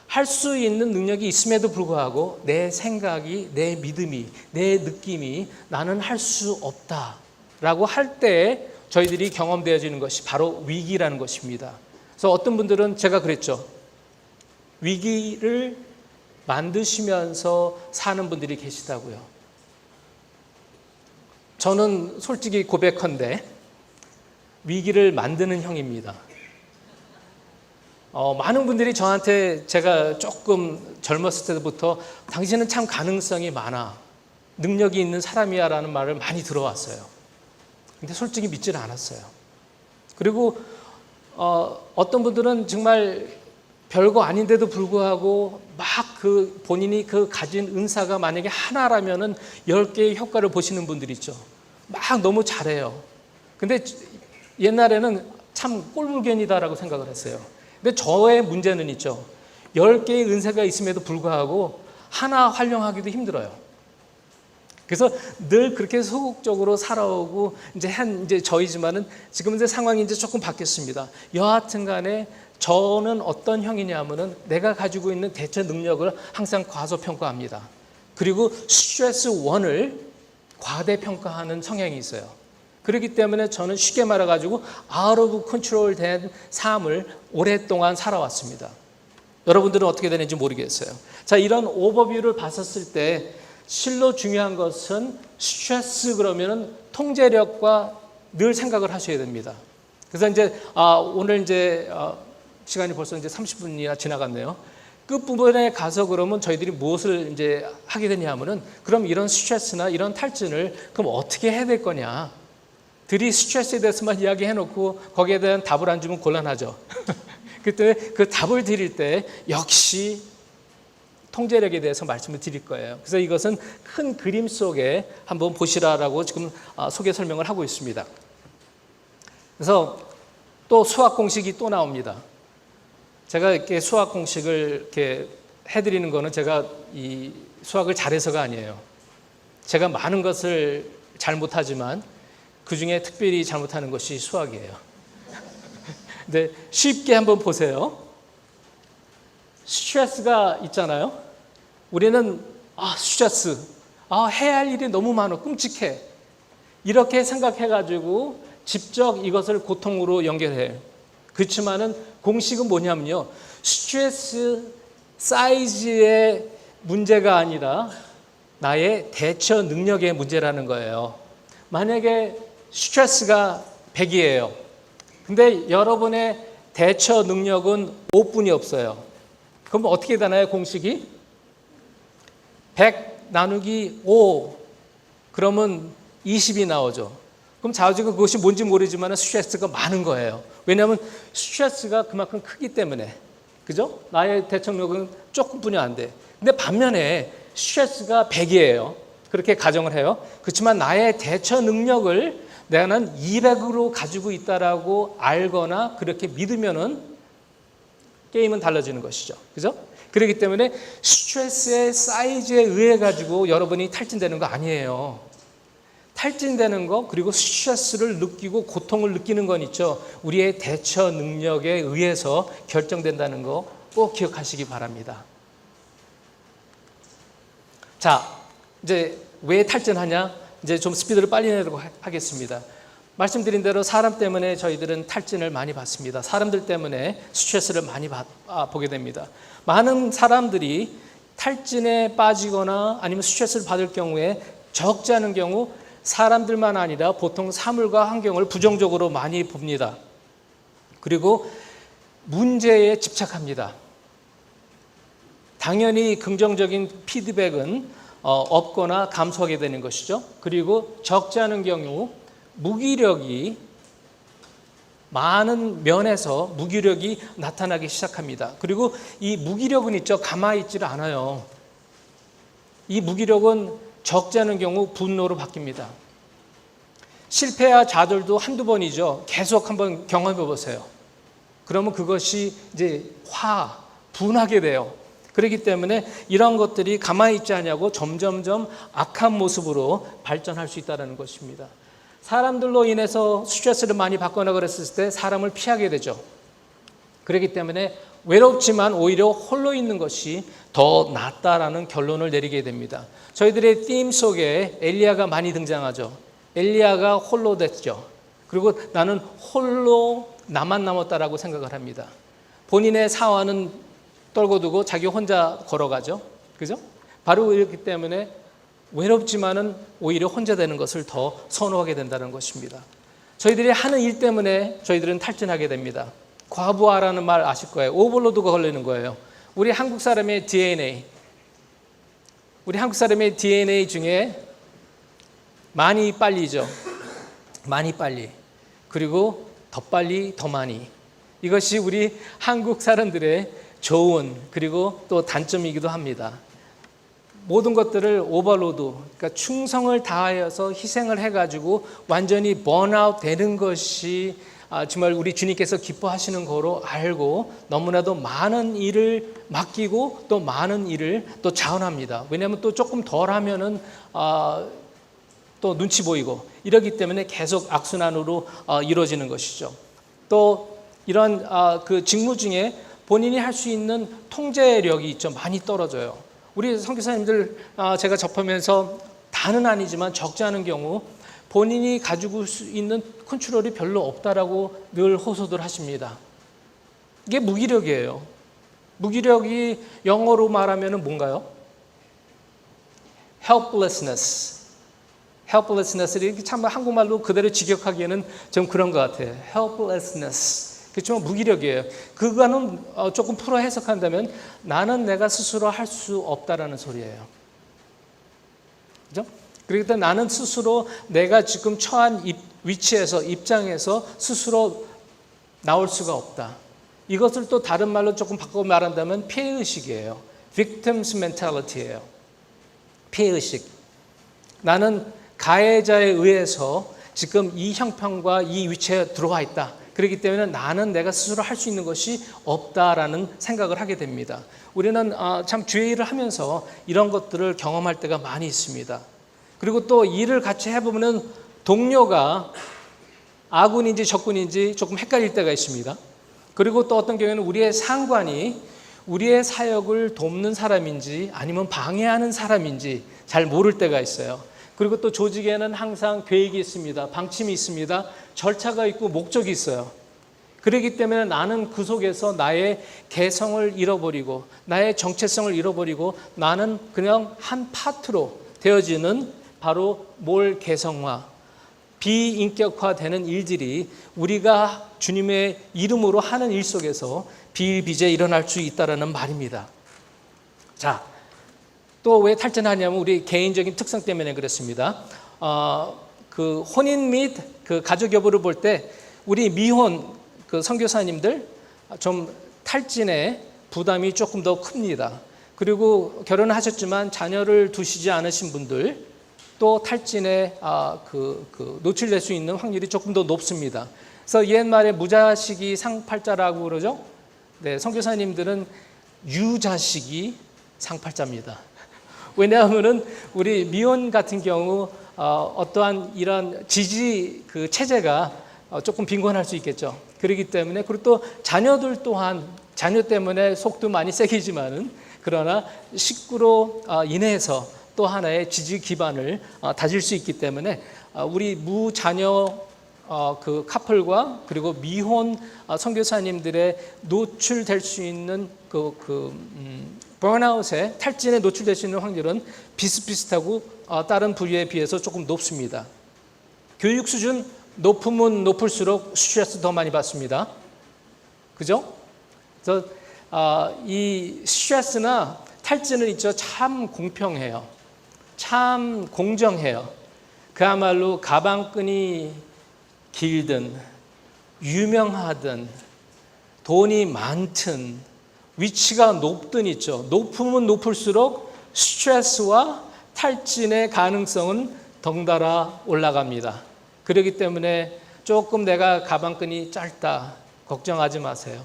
할 수 있는 능력이 있음에도 불구하고 내 생각이, 내 믿음이, 내 느낌이 나는 할 수 없다라고 할 때 저희들이 경험되어지는 것이 바로 위기라는 것입니다. 그래서 어떤 분들은 제가 그랬죠. 위기를 만드시면서 사는 분들이 계시다고요. 저는 솔직히 고백컨대 위기를 만드는 형입니다. 많은 분들이 저한테 제가 조금 젊었을 때부터 당신은 참 가능성이 많아. 능력이 있는 사람이야 라는 말을 많이 들어왔어요. 근데 솔직히 믿지는 않았어요. 그리고 어떤 분들은 정말 별거 아닌데도 불구하고 막 그 본인이 그 가진 은사가 만약에 하나라면은 10개의 효과를 보시는 분들이 있죠. 막 너무 잘해요. 근데 옛날에는 참 꼴불견이다라고 생각을 했어요. 근데 저의 문제는 있죠. 10개의 은사가 있음에도 불구하고 하나 활용하기도 힘들어요. 그래서 늘 그렇게 소극적으로 살아오고 이제 저희지만은 지금 이제 상황이 이제 조금 바뀌었습니다. 여하튼 간에 저는 어떤 형이냐면은 내가 가지고 있는 대처 능력을 항상 과소평가합니다. 그리고 스트레스 원을 과대평가하는 성향이 있어요. 그렇기 때문에 저는 쉽게 말해가지고 out of control 된 삶을 오랫동안 살아왔습니다. 여러분들은 어떻게 되는지 모르겠어요. 자, 이런 오버뷰를 봤었을 때 실로 중요한 것은 스트레스 그러면은 통제력과 늘 생각을 하셔야 됩니다. 그래서 이제 오늘 이제 시간이 벌써 이제 30분이나 지나갔네요. 끝부분에 가서 그러면 저희들이 무엇을 이제 하게 되냐 하면은 그럼 이런 스트레스나 이런 탈진을 그럼 어떻게 해야 될 거냐. 들이 스트레스에 대해서만 이야기해 놓고 거기에 대한 답을 안 주면 곤란하죠. 그때 그 답을 드릴 때 역시 통제력에 대해서 말씀을 드릴 거예요. 그래서 이것은 큰 그림 속에 한번 보시라라고 지금 소개 설명을 하고 있습니다. 그래서 또 수학 공식이 또 나옵니다. 제가 이렇게 수학 공식을 이렇게 해드리는 거는 제가 이 수학을 잘해서가 아니에요. 제가 많은 것을 잘 못하지만 그 중에 특별히 잘못하는 것이 수학이에요. 근데 쉽게 한번 보세요. 스트레스가 있잖아요. 우리는 스트레스, 해야 할 일이 너무 많아, 끔찍해. 이렇게 생각해가지고 직접 이것을 고통으로 연결해요. 그렇지만은 공식은 뭐냐면요. 스트레스 사이즈의 문제가 아니라 나의 대처 능력의 문제라는 거예요. 만약에 스트레스가 100이에요. 근데 여러분의 대처 능력은 5분이 없어요. 그럼 어떻게 되나요, 공식이? 100 나누기 5, 그러면 20이 나오죠. 그럼 좌우지가 그것이 뭔지 모르지만 스트레스가 많은 거예요. 왜냐하면 스트레스가 그만큼 크기 때문에. 그죠? 나의 대처 능력은 조금뿐이 안 돼. 근데 반면에 스트레스가 100이에요. 그렇게 가정을 해요. 그렇지만 나의 대처 능력을 나는 200으로 가지고 있다라고 알거나 그렇게 믿으면은 게임은 달라지는 것이죠. 그죠? 그렇기 때문에 스트레스의 사이즈에 의해 가지고 여러분이 탈진되는 거 아니에요. 탈진되는 거, 그리고 스트레스를 느끼고 고통을 느끼는 건 있죠. 우리의 대처 능력에 의해서 결정된다는 거 꼭 기억하시기 바랍니다. 자, 이제 왜 탈진하냐? 이제 좀 스피드를 빨리 내려고 하겠습니다. 말씀드린 대로 사람 때문에 저희들은 탈진을 많이 받습니다. 사람들 때문에 스트레스를 많이 보게 됩니다. 많은 사람들이 탈진에 빠지거나 아니면 스트레스를 받을 경우에 적지 않은 경우 사람들만 아니라 보통 사물과 환경을 부정적으로 많이 봅니다. 그리고 문제에 집착합니다. 당연히 긍정적인 피드백은 없거나 감소하게 되는 것이죠. 그리고 적지 않은 경우 무기력이 많은 면에서 무기력이 나타나기 시작합니다. 그리고 이 무기력은 있죠. 가만히 있지를 않아요. 이 무기력은 적지 않은 경우 분노로 바뀝니다. 실패와 좌절도 한두 번이죠. 계속 한번 경험해 보세요. 그러면 그것이 이제 분하게 돼요. 그렇기 때문에 이런 것들이 가만히 있지 않냐고 점점점 악한 모습으로 발전할 수 있다는 것입니다. 사람들로 인해서 스트레스를 많이 받거나 그랬을 때 사람을 피하게 되죠. 그렇기 때문에 외롭지만 오히려 홀로 있는 것이 더 낫다라는 결론을 내리게 됩니다. 저희들의 팀 속에 엘리야가 많이 등장하죠. 엘리야가 홀로 됐죠. 그리고 나는 홀로 나만 남았다라고 생각을 합니다. 본인의 사화는 떨궈두고 자기 혼자 걸어가죠. 그죠? 바로 이렇기 때문에 외롭지만은 오히려 혼자 되는 것을 더 선호하게 된다는 것입니다. 저희들이 하는 일 때문에 저희들은 탈진하게 됩니다. 과부하라는 말 아실 거예요. 오버로드가 걸리는 거예요. 우리 한국 사람의 DNA 중에 많이 빨리죠. 많이 빨리. 그리고 더 빨리 더 많이. 이것이 우리 한국 사람들의 좋은 그리고 또 단점이기도 합니다. 모든 것들을 오버로드, 그러니까 충성을 다하여서 희생을 해가지고 완전히 번아웃 되는 것이 정말 우리 주님께서 기뻐하시는 거로 알고 너무나도 많은 일을 맡기고 또 많은 일을 또 자원합니다. 왜냐하면 또 조금 덜 하면은 또 눈치 보이고 이러기 때문에 계속 악순환으로 이루어지는 것이죠. 또 이런 그 직무 중에 본인이 할 수 있는 통제력이 있죠. 많이 떨어져요. 우리 선교사님들 제가 접하면서 다는 아니지만 적지 않은 경우 본인이 가지고 있는 컨트롤이 별로 없다라고 늘 호소들 하십니다. 이게 무기력이에요. 무기력이 영어로 말하면 뭔가요? helplessness. helplessness를 참 한국말로 그대로 직역하기에는 좀 그런 것 같아요. helplessness. 그렇지만 무기력이에요. 그거는 조금 풀어 해석한다면 나는 내가 스스로 할 수 없다라는 소리예요. 그죠? 그렇기 때문에 나는 스스로 내가 지금 처한 위치에서 입장에서 스스로 나올 수가 없다. 이것을 또 다른 말로 조금 바꿔 말한다면 피해의식이에요. victims mentality예요. 피해의식. 나는 가해자에 의해서 지금 이 형편과 이 위치에 들어와 있다. 그렇기 때문에 나는 내가 스스로 할 수 있는 것이 없다라는 생각을 하게 됩니다. 우리는 참 주의 일을 하면서 이런 것들을 경험할 때가 많이 있습니다. 그리고 또 일을 같이 해보면 동료가 아군인지 적군인지 조금 헷갈릴 때가 있습니다. 그리고 또 어떤 경우에는 우리의 상관이 우리의 사역을 돕는 사람인지 아니면 방해하는 사람인지 잘 모를 때가 있어요. 그리고 또 조직에는 항상 계획이 있습니다. 방침이 있습니다. 절차가 있고 목적이 있어요. 그렇기 때문에 나는 그 속에서 나의 개성을 잃어버리고 나의 정체성을 잃어버리고 나는 그냥 한 파트로 되어지는 바로 몰 개성화, 비인격화되는 일들이 우리가 주님의 이름으로 하는 일 속에서 비일비재 일어날 수 있다는 말입니다. 자, 또 왜 탈진하냐면 우리 개인적인 특성 때문에 그렇습니다. 그 혼인 및 그 가족 여부를 볼 때 우리 미혼 그 선교사님들 좀 탈진의 부담이 조금 더 큽니다. 그리고 결혼을 하셨지만 자녀를 두시지 않으신 분들 또 탈진에 노출될 수 있는 확률이 조금 더 높습니다. 그래서 옛말에 무자식이 상팔자라고 그러죠. 네, 선교사님들은 유자식이 상팔자입니다. 왜냐하면은 우리 미혼 같은 경우 어떠한 이런 지지 그 체제가 조금 빈곤할 수 있겠죠. 그렇기 때문에 그리고 또 자녀들 또한 자녀 때문에 속도 많이 세기지만은 그러나 식구로 인해서 또 하나의 지지 기반을 다질 수 있기 때문에 우리 무자녀 그 커플과 그리고 미혼 선교사님들의 노출될 수 있는 번아웃에 탈진에 노출될 수 있는 확률은 비슷비슷하고 다른 부류에 비해서 조금 높습니다. 교육 수준 높으면 높을수록 스트레스 더 많이 받습니다. 그죠? 그래서 이 스트레스나 탈진은 있죠. 참 공평해요. 참 공정해요. 그야말로 가방끈이 길든 유명하든 돈이 많든 위치가 높든 있죠. 높으면 높을수록 스트레스와 탈진의 가능성은 덩달아 올라갑니다. 그렇기 때문에 조금 내가 가방끈이 짧다 걱정하지 마세요.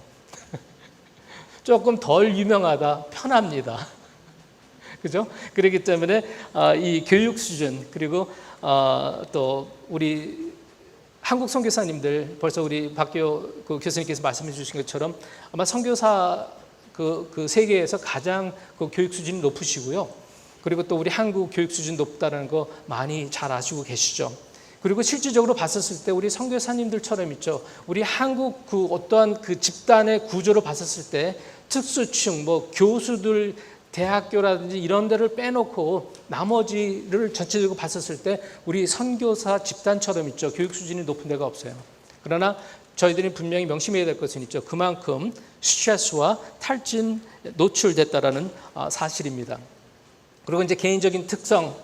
조금 덜 유명하다 편합니다. 그죠? 그렇기 때문에 이 교육 수준 그리고 또 우리 한국 선교사님들 벌써 우리 박교 그 교수님께서 말씀해 주신 것처럼 아마 선교사 그 세계에서 가장 그 교육 수준이 높으시고요. 그리고 또 우리 한국 교육 수준 높다는 거 많이 잘 아시고 계시죠. 그리고 실질적으로 봤었을 때 우리 선교사님들처럼 있죠. 우리 한국 그 어떠한 그 집단의 구조를 봤었을 때 특수층, 뭐 교수들, 대학교라든지 이런 데를 빼놓고 나머지를 전체적으로 봤었을 때 우리 선교사 집단처럼 있죠. 교육 수준이 높은 데가 없어요. 그러나 저희들이 분명히 명심해야 될 것은 있죠. 그만큼 스트레스와 탈진 노출됐다라는 사실입니다. 그리고 이제 개인적인 특성,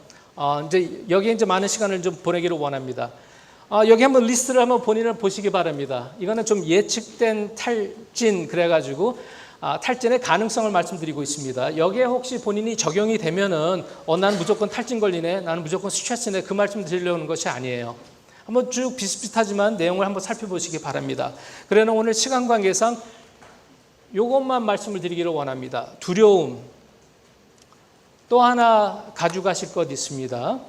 이제 여기에 이제 많은 시간을 좀 보내기를 원합니다. 여기 한번 리스트를 한번 본인을 보시기 바랍니다. 이거는 좀 예측된 탈진 그래가지고 탈진의 가능성을 말씀드리고 있습니다. 여기에 혹시 본인이 적용이 되면은 난 무조건 탈진 걸리네, 나는 무조건 스트레스네 그 말씀 드리려는 것이 아니에요. 한번 쭉 비슷비슷하지만 내용을 한번 살펴보시기 바랍니다. 그러나 오늘 시간 관계상 이것만 말씀을 드리기를 원합니다. 두려움. 또 하나 가져가실 것 있습니다.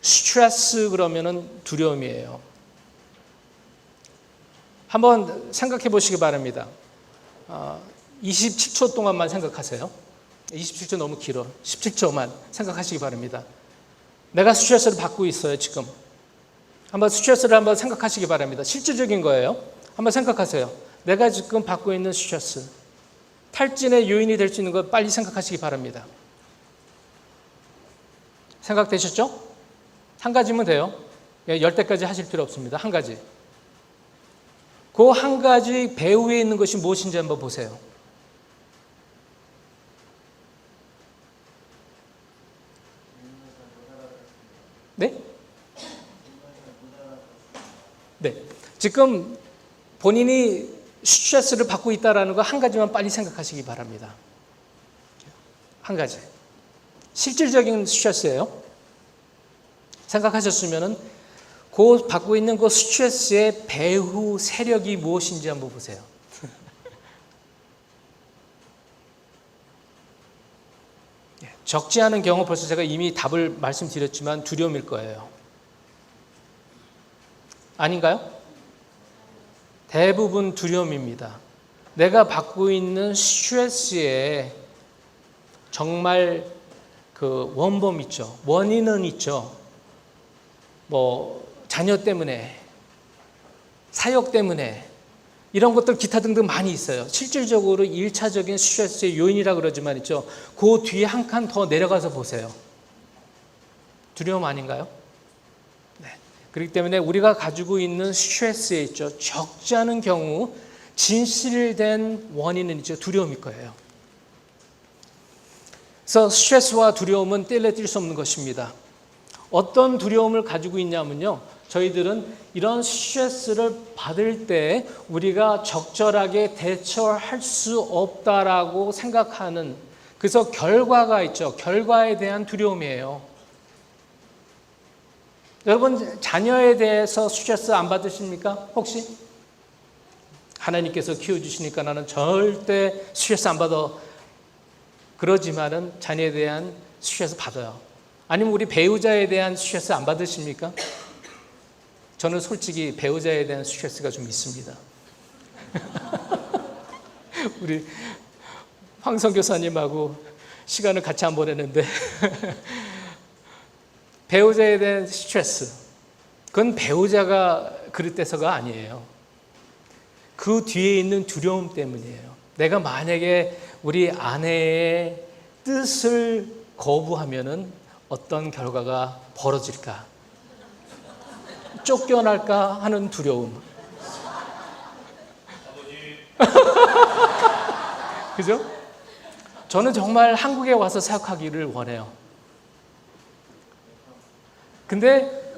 스트레스 그러면은 두려움이에요. 한번 생각해 보시기 바랍니다. 27초 동안만 생각하세요. 27초 너무 길어. 17초만 생각하시기 바랍니다. 내가 스트레스를 받고 있어요, 지금. 한번 스트레스를 한번 생각하시기 바랍니다. 실질적인 거예요. 한번 생각하세요. 내가 지금 받고 있는 스트레스. 탈진의 요인이 될 수 있는 거 빨리 생각하시기 바랍니다. 생각되셨죠? 한 가지면 돼요. 10대까지 하실 필요 없습니다. 한 가지. 그 한 가지 배후에 있는 것이 무엇인지 한번 보세요. 네? 네. 지금 본인이 스트레스를 받고 있다는 거 한 가지만 빨리 생각하시기 바랍니다. 한 가지. 실질적인 스트레스예요. 생각하셨으면은 그 받고 있는 그 스트레스의 배후 세력이 무엇인지 한번 보세요. 적지 않은 경우 벌써 제가 이미 답을 말씀드렸지만 두려움일 거예요. 아닌가요? 대부분 두려움입니다. 내가 받고 있는 스트레스에 정말 그 원범 있죠. 원인은 있죠. 뭐 자녀 때문에, 사역 때문에, 이런 것들 기타 등등 많이 있어요. 실질적으로 1차적인 스트레스의 요인이라 그러지만 있죠. 그 뒤에 한 칸 더 내려가서 보세요. 두려움 아닌가요? 네. 그렇기 때문에 우리가 가지고 있는 스트레스에 있죠. 적지 않은 경우 진실된 원인은 있죠. 두려움일 거예요. 그래서 스트레스와 두려움은 뗄래 뗄 수 없는 것입니다. 어떤 두려움을 가지고 있냐면요. 저희들은 이런 스트레스를 받을 때 우리가 적절하게 대처할 수 없다라고 생각하는, 그래서 결과가 있죠. 결과에 대한 두려움이에요. 여러분 자녀에 대해서 스트레스 안 받으십니까? 혹시? 하나님께서 키워주시니까 나는 절대 스트레스 안 받아. 그러지만은 자녀에 대한 스트레스 받아요. 아니면 우리 배우자에 대한 스트레스 안 받으십니까? 저는 솔직히 배우자에 대한 스트레스가 좀 있습니다. 우리 황성 교사님하고 시간을 같이 안 보내는데 배우자에 대한 스트레스, 그건 배우자가 그릇돼서가 아니에요. 그 뒤에 있는 두려움 때문이에요. 내가 만약에 우리 아내의 뜻을 거부하면은 어떤 결과가 벌어질까? 쫓겨날까 하는 두려움. 그죠? 저는 정말 한국에 와서 사역하기를 원해요. 근데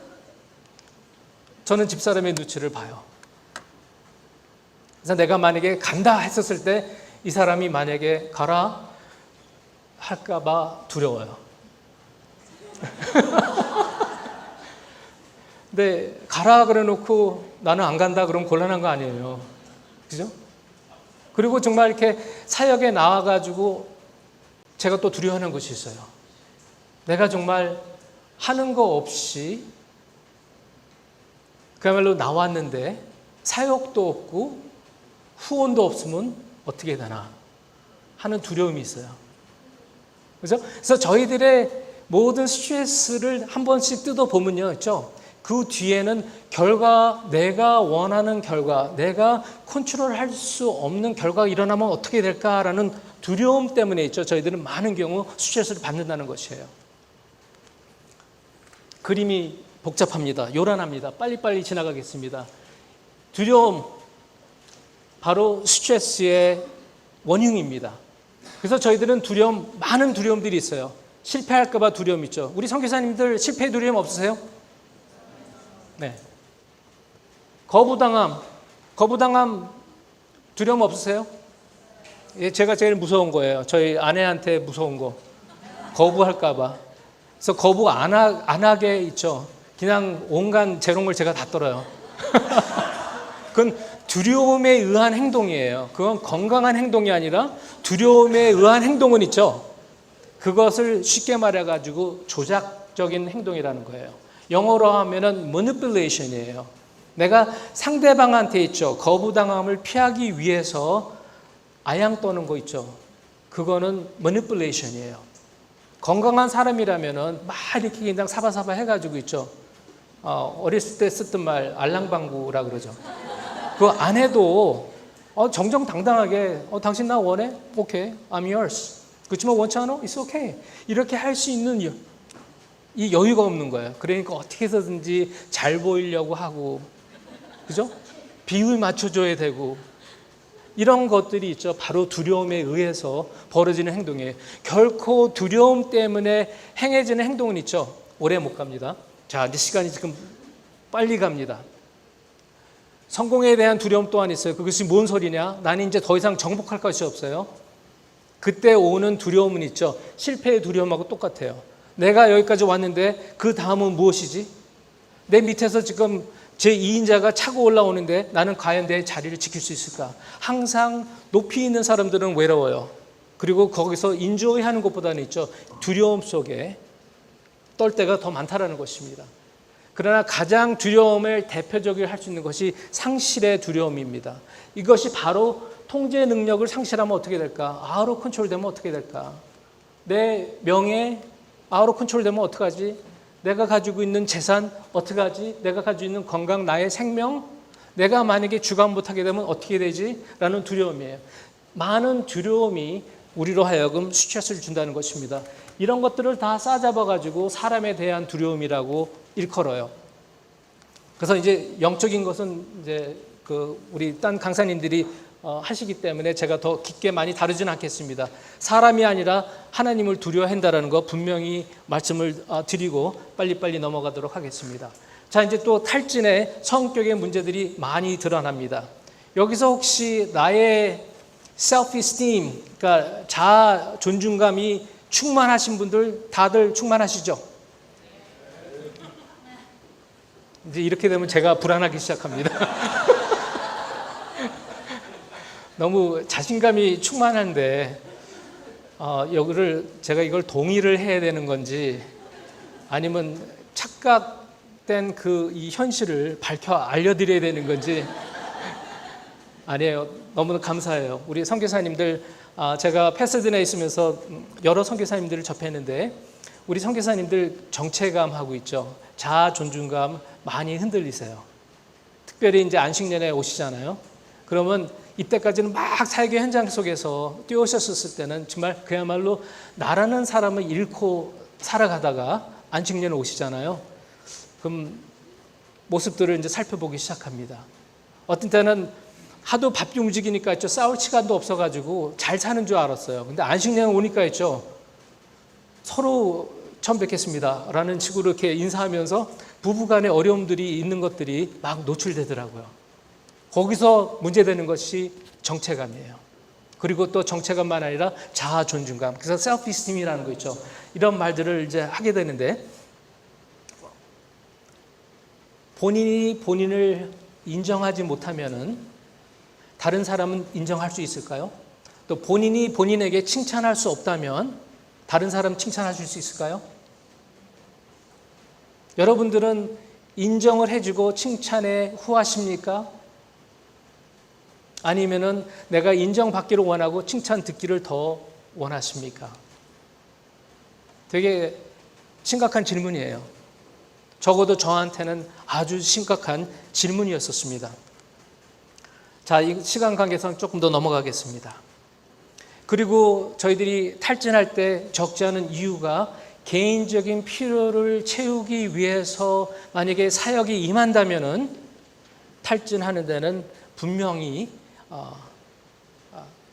저는 집사람의 눈치를 봐요. 그래서 내가 만약에 간다 했었을 때 이 사람이 만약에 가라 할까 봐 두려워요. 근데 가라 그래 놓고 나는 안 간다 그러면 곤란한 거 아니에요. 그죠? 그리고 정말 이렇게 사역에 나와가지고 제가 또 두려워하는 것이 있어요. 내가 정말 하는 거 없이 그야말로 나왔는데 사역도 없고 후원도 없으면 어떻게 되나 하는 두려움이 있어요. 그죠? 그래서 저희들의 모든 스트레스를 한 번씩 뜯어보면요, 있죠? 그 뒤에는 결과, 내가 원하는 결과, 내가 컨트롤할 수 없는 결과가 일어나면 어떻게 될까라는 두려움 때문에 있죠. 저희들은 많은 경우 스트레스를 받는다는 것이에요. 그림이 복잡합니다. 요란합니다. 빨리빨리 지나가겠습니다. 두려움, 바로 스트레스의 원흉입니다. 그래서 저희들은 두려움, 많은 두려움들이 있어요. 실패할까 봐 두려움 있죠. 우리 선교사님들 실패 두려움 없으세요? 네. 거부당함 두려움 없으세요? 예, 제가 제일 무서운 거예요. 저희 아내한테 무서운 거. 거부할까 봐. 그래서 거부 안 하게 있죠. 그냥 온갖 재롱을 제가 다 떨어요. 그건 두려움에 의한 행동이에요. 그건 건강한 행동이 아니라 두려움에 의한 행동은 있죠. 그것을 쉽게 말해가지고 조작적인 행동이라는 거예요. 영어로 하면은 manipulation이에요. 내가 상대방한테 있죠. 거부당함을 피하기 위해서 아양 떠는 거 있죠. 그거는 manipulation이에요. 건강한 사람이라면은 막 이렇게 그냥 사바사바 해가지고 있죠. 어렸을 때 썼던 말 알랑방구라 그러죠. 그거 안 해도 정정당당하게 당신 나 원해? 오케이, I'm yours. 그렇지만 원치 않아? It's okay. 이렇게 할 수 있는 이 여유가 없는 거예요. 그러니까 어떻게 해서든지 잘 보이려고 하고, 그죠? 비율 맞춰줘야 되고, 이런 것들이 있죠. 바로 두려움에 의해서 벌어지는 행동이에요. 결코 두려움 때문에 행해지는 행동은 있죠. 오래 못 갑니다. 자, 이제 시간이 지금 빨리 갑니다. 성공에 대한 두려움 또한 있어요. 그것이 뭔 소리냐? 나는 이제 더 이상 정복할 것이 없어요. 그때 오는 두려움은 있죠. 실패의 두려움하고 똑같아요. 내가 여기까지 왔는데 그 다음은 무엇이지? 내 밑에서 지금 제 2인자가 차고 올라오는데 나는 과연 내 자리를 지킬 수 있을까? 항상 높이 있는 사람들은 외로워요. 그리고 거기서 인조이하는 것보다는 있죠. 두려움 속에 떨 때가 더 많다라는 것입니다. 그러나 가장 두려움을 대표적으로 할 수 있는 것이 상실의 두려움입니다. 이것이 바로 통제 능력을 상실하면 어떻게 될까? 아웃 오브 컨트롤 되면 어떻게 될까? 내 명예 아웃 오브 컨트롤 되면 어떡하지? 내가 가지고 있는 재산 어떡하지? 내가 가지고 있는 건강, 나의 생명? 내가 만약에 주관 못하게 되면 어떻게 되지? 라는 두려움이에요. 많은 두려움이 우리로 하여금 스트레스를 준다는 것입니다. 이런 것들을 다 싸잡아가지고 사람에 대한 두려움이라고 일컬어요. 그래서 이제 영적인 것은 이제 우리 딴 강사님들이 하시기 때문에 제가 더 깊게 많이 다루지는 않겠습니다. 사람이 아니라 하나님을 두려워한다는 거 분명히 말씀을 드리고 빨리빨리 넘어가도록 하겠습니다. 자, 이제 또 탈진의 성격의 문제들이 많이 드러납니다. 여기서 혹시 나의 self-esteem, 그러니까 자아 존중감이 충만하신 분들 다들 충만하시죠? 이제 이렇게 되면 제가 불안하기 시작합니다. 너무 자신감이 충만한데 제가 이걸 동의를 해야 되는 건지 아니면 착각된 이 현실을 밝혀 알려드려야 되는 건지 아니에요. 너무 감사해요. 우리 선교사님들 제가 패서든에 있으면서 여러 선교사님들을 접했는데 우리 선교사님들 정체감하고 있죠. 자아 존중감 많이 흔들리세요. 특별히 이제 안식년에 오시잖아요. 그러면 이때까지는 막 사역의 현장 속에서 뛰어오셨을 때는 정말 그야말로 나라는 사람을 잃고 살아가다가 안식년에 오시잖아요. 그럼 모습들을 이제 살펴보기 시작합니다. 어떤 때는 하도 바삐 움직이니까 있죠. 싸울 시간도 없어가지고 잘 사는 줄 알았어요. 근데 안식년에 오니까 있죠. 서로 처음 뵙겠습니다 라는 식으로 이렇게 인사하면서 부부간의 어려움들이 있는 것들이 막 노출되더라고요. 거기서 문제되는 것이 정체감이에요. 그리고 또 정체감만 아니라 자아 존중감. 그래서 셀프-이스팀이라는 거 있죠. 이런 말들을 이제 하게 되는데 본인이 본인을 인정하지 못하면은 다른 사람은 인정할 수 있을까요? 또 본인이 본인에게 칭찬할 수 없다면 다른 사람 칭찬하실 수 있을까요? 여러분들은 인정을 해주고 칭찬에 후하십니까? 아니면은 내가 인정받기를 원하고 칭찬 듣기를 더 원하십니까? 되게 심각한 질문이에요. 적어도 저한테는 아주 심각한 질문이었었습니다. 자, 이 시간 관계상 조금 더 넘어가겠습니다. 그리고 저희들이 탈진할 때 적지 않은 이유가 개인적인 필요를 채우기 위해서 만약에 사역이 임한다면은 탈진하는 데는 분명히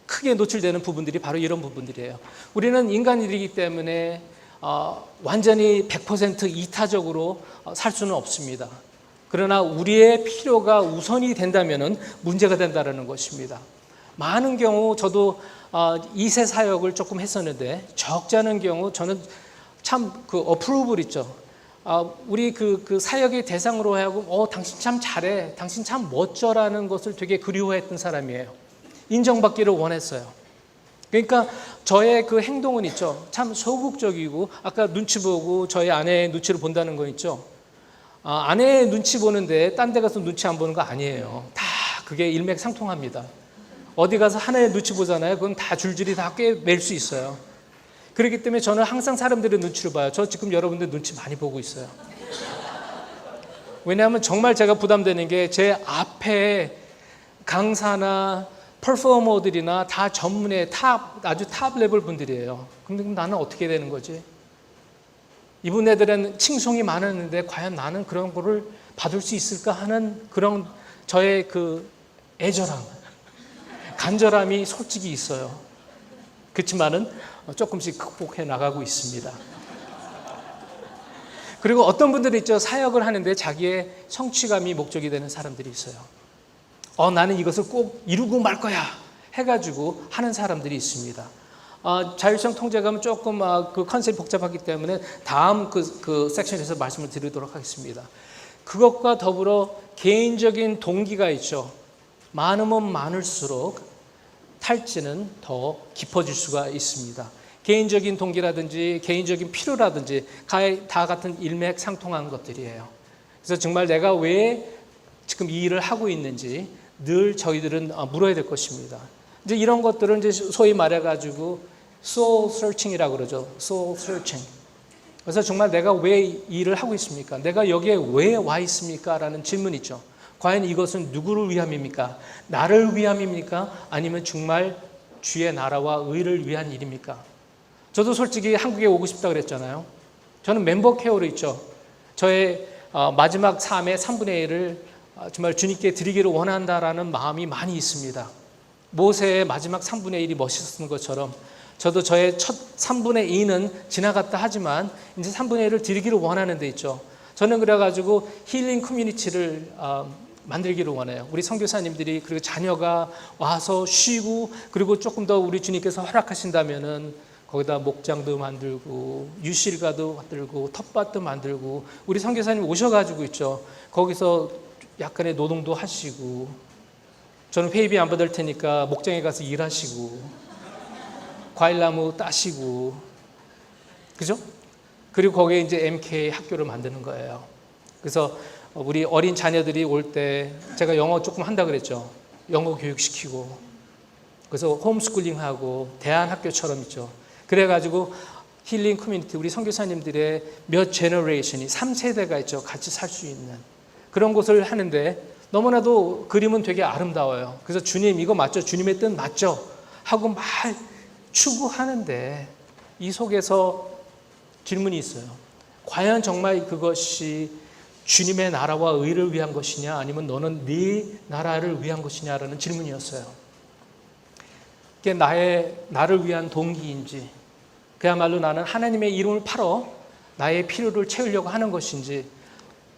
크게 노출되는 부분들이 바로 이런 부분들이에요. 우리는 인간이기 때문에 완전히 100% 이타적으로 살 수는 없습니다. 그러나 우리의 필요가 우선이 된다면 문제가 된다는 것입니다. 많은 경우 저도 2세 사역을 조금 했었는데 적지 않은 경우 저는 참 어프로벌 있죠. 우리 그 사역의 대상으로 하여금 당신 참 잘해, 당신 참 멋져라는 것을 되게 그리워했던 사람이에요. 인정받기를 원했어요. 그러니까 저의 그 행동은 있죠. 참 소극적이고 아까 눈치 보고 저희 아내의 눈치를 본다는 거 있죠. 아내의 눈치 보는데 딴 데 가서 눈치 안 보는 거 아니에요. 다 그게 일맥상통합니다. 어디 가서 하나의 눈치 보잖아요. 그건 다 줄줄이 다 꿰맬 수 있어요. 그렇기 때문에 저는 항상 사람들의 눈치를 봐요. 저 지금 여러분들 눈치 많이 보고 있어요. 왜냐하면 정말 제가 부담되는 게 제 앞에 강사나 퍼포머들이나 다 전문의 아주 탑 레벨 분들이에요. 근데 나는 어떻게 되는 거지? 이분들은 칭송이 많았는데 과연 나는 그런 거를 받을 수 있을까 하는 그런 저의 그 애절함, 간절함이 솔직히 있어요. 그렇지만은 조금씩 극복해 나가고 있습니다. 그리고 어떤 분들이 있죠. 사역을 하는데 자기의 성취감이 목적이 되는 사람들이 있어요. 나는 이것을 꼭 이루고 말 거야 해가지고 하는 사람들이 있습니다. 자율성 통제감은 조금 그 컨셉이 복잡하기 때문에 다음 그 섹션에서 말씀을 드리도록 하겠습니다. 그것과 더불어 개인적인 동기가 있죠. 많으면 많을수록 탈진은 더 깊어질 수가 있습니다. 개인적인 동기라든지 개인적인 필요라든지 다 같은 일맥상통한 것들이에요. 그래서 정말 내가 왜 지금 이 일을 하고 있는지 늘 저희들은 물어야 될 것입니다. 이제 이런 것들은 이제 소위 말해가지고 soul searching이라고 그러죠. soul searching. 그래서 정말 내가 왜 이 일을 하고 있습니까? 내가 여기에 왜 와 있습니까? 라는 질문이죠. 과연 이것은 누구를 위함입니까? 나를 위함입니까? 아니면 정말 주의 나라와 의를 위한 일입니까? 저도 솔직히 한국에 오고 싶다 그랬잖아요. 저는 멤버 케어로 있죠. 저의 마지막 삶의 3분의 1을 정말 주님께 드리기를 원한다라는 마음이 많이 있습니다. 모세의 마지막 3분의 1이 멋있었던 것처럼 저도 저의 첫 3분의 2는 지나갔다 하지만 이제 3분의 1을 드리기를 원하는 데 있죠. 저는 그래가지고 힐링 커뮤니티를 만들기를 원해요. 우리 선교사님들이 그리고 자녀가 와서 쉬고 그리고 조금 더 우리 주님께서 허락하신다면은 거기다 목장도 만들고 유실가도 만들고 텃밭도 만들고 우리 선교사님 오셔가지고 있죠. 거기서 약간의 노동도 하시고 저는 회의비 안 받을 테니까 목장에 가서 일하시고 과일나무 따시고 그죠? 그리고 거기에 이제 MK 학교를 만드는 거예요. 그래서 우리 어린 자녀들이 올 때 제가 영어 조금 한다 그랬죠. 영어 교육시키고 그래서 홈스쿨링하고 대안학교처럼 있죠. 그래가지고 힐링 커뮤니티 우리 선교사님들의 몇 제너레이션이 3세대가 있죠. 같이 살 수 있는 그런 곳을 하는데 너무나도 그림은 되게 아름다워요. 그래서 주님 이거 맞죠? 주님의 뜻 맞죠? 하고 막 추구하는데 이 속에서 질문이 있어요. 과연 정말 그것이 주님의 나라와 의를 위한 것이냐 아니면 너는 네 나라를 위한 것이냐라는 질문이었어요. 그게 나를 위한 동기인지 그야말로 나는 하나님의 이름을 팔어 나의 필요를 채우려고 하는 것인지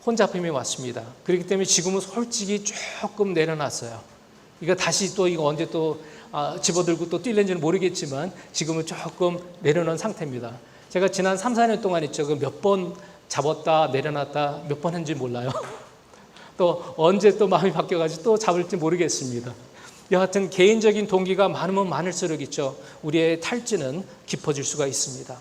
혼잡함이 왔습니다. 그렇기 때문에 지금은 솔직히 조금 내려놨어요. 이거 다시 또 이거 언제 또 집어들고 또 뛸는지는 모르겠지만 지금은 조금 내려놓은 상태입니다. 제가 지난 3, 4년 동안 있죠. 몇 번 잡았다 내려놨다 몇 번 했는지 몰라요. 또 언제 또 마음이 바뀌어가지고 또 잡을지 모르겠습니다. 여하튼 개인적인 동기가 많으면 많을수록 있죠. 우리의 탈진은 깊어질 수가 있습니다.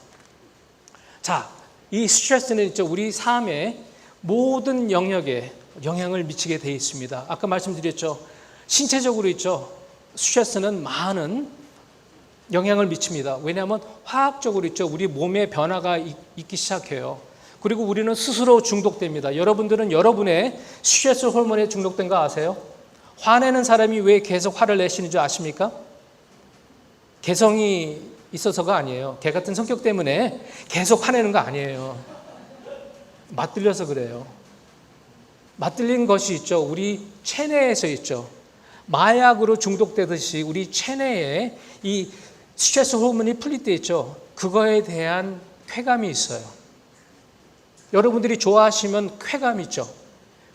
자, 이 스트레스는 있죠. 우리 삶의 모든 영역에 영향을 미치게 되어 있습니다. 아까 말씀드렸죠. 신체적으로 있죠. 스트레스는 많은 영향을 미칩니다. 왜냐하면 화학적으로 있죠. 우리 몸에 변화가 있기 시작해요. 그리고 우리는 스스로 중독됩니다. 여러분들은 여러분의 스트레스 호르몬에 중독된 거 아세요? 화내는 사람이 왜 계속 화를 내시는 줄 아십니까? 개성이 있어서가 아니에요. 개 같은 성격 때문에 계속 화내는 거 아니에요. 맞들려서 그래요. 맞들린 것이 있죠. 우리 체내에서 있죠. 마약으로 중독되듯이 우리 체내에 이 스트레스 호르몬이 풀릴 때 있죠. 그거에 대한 쾌감이 있어요. 여러분들이 좋아하시면 쾌감 있죠.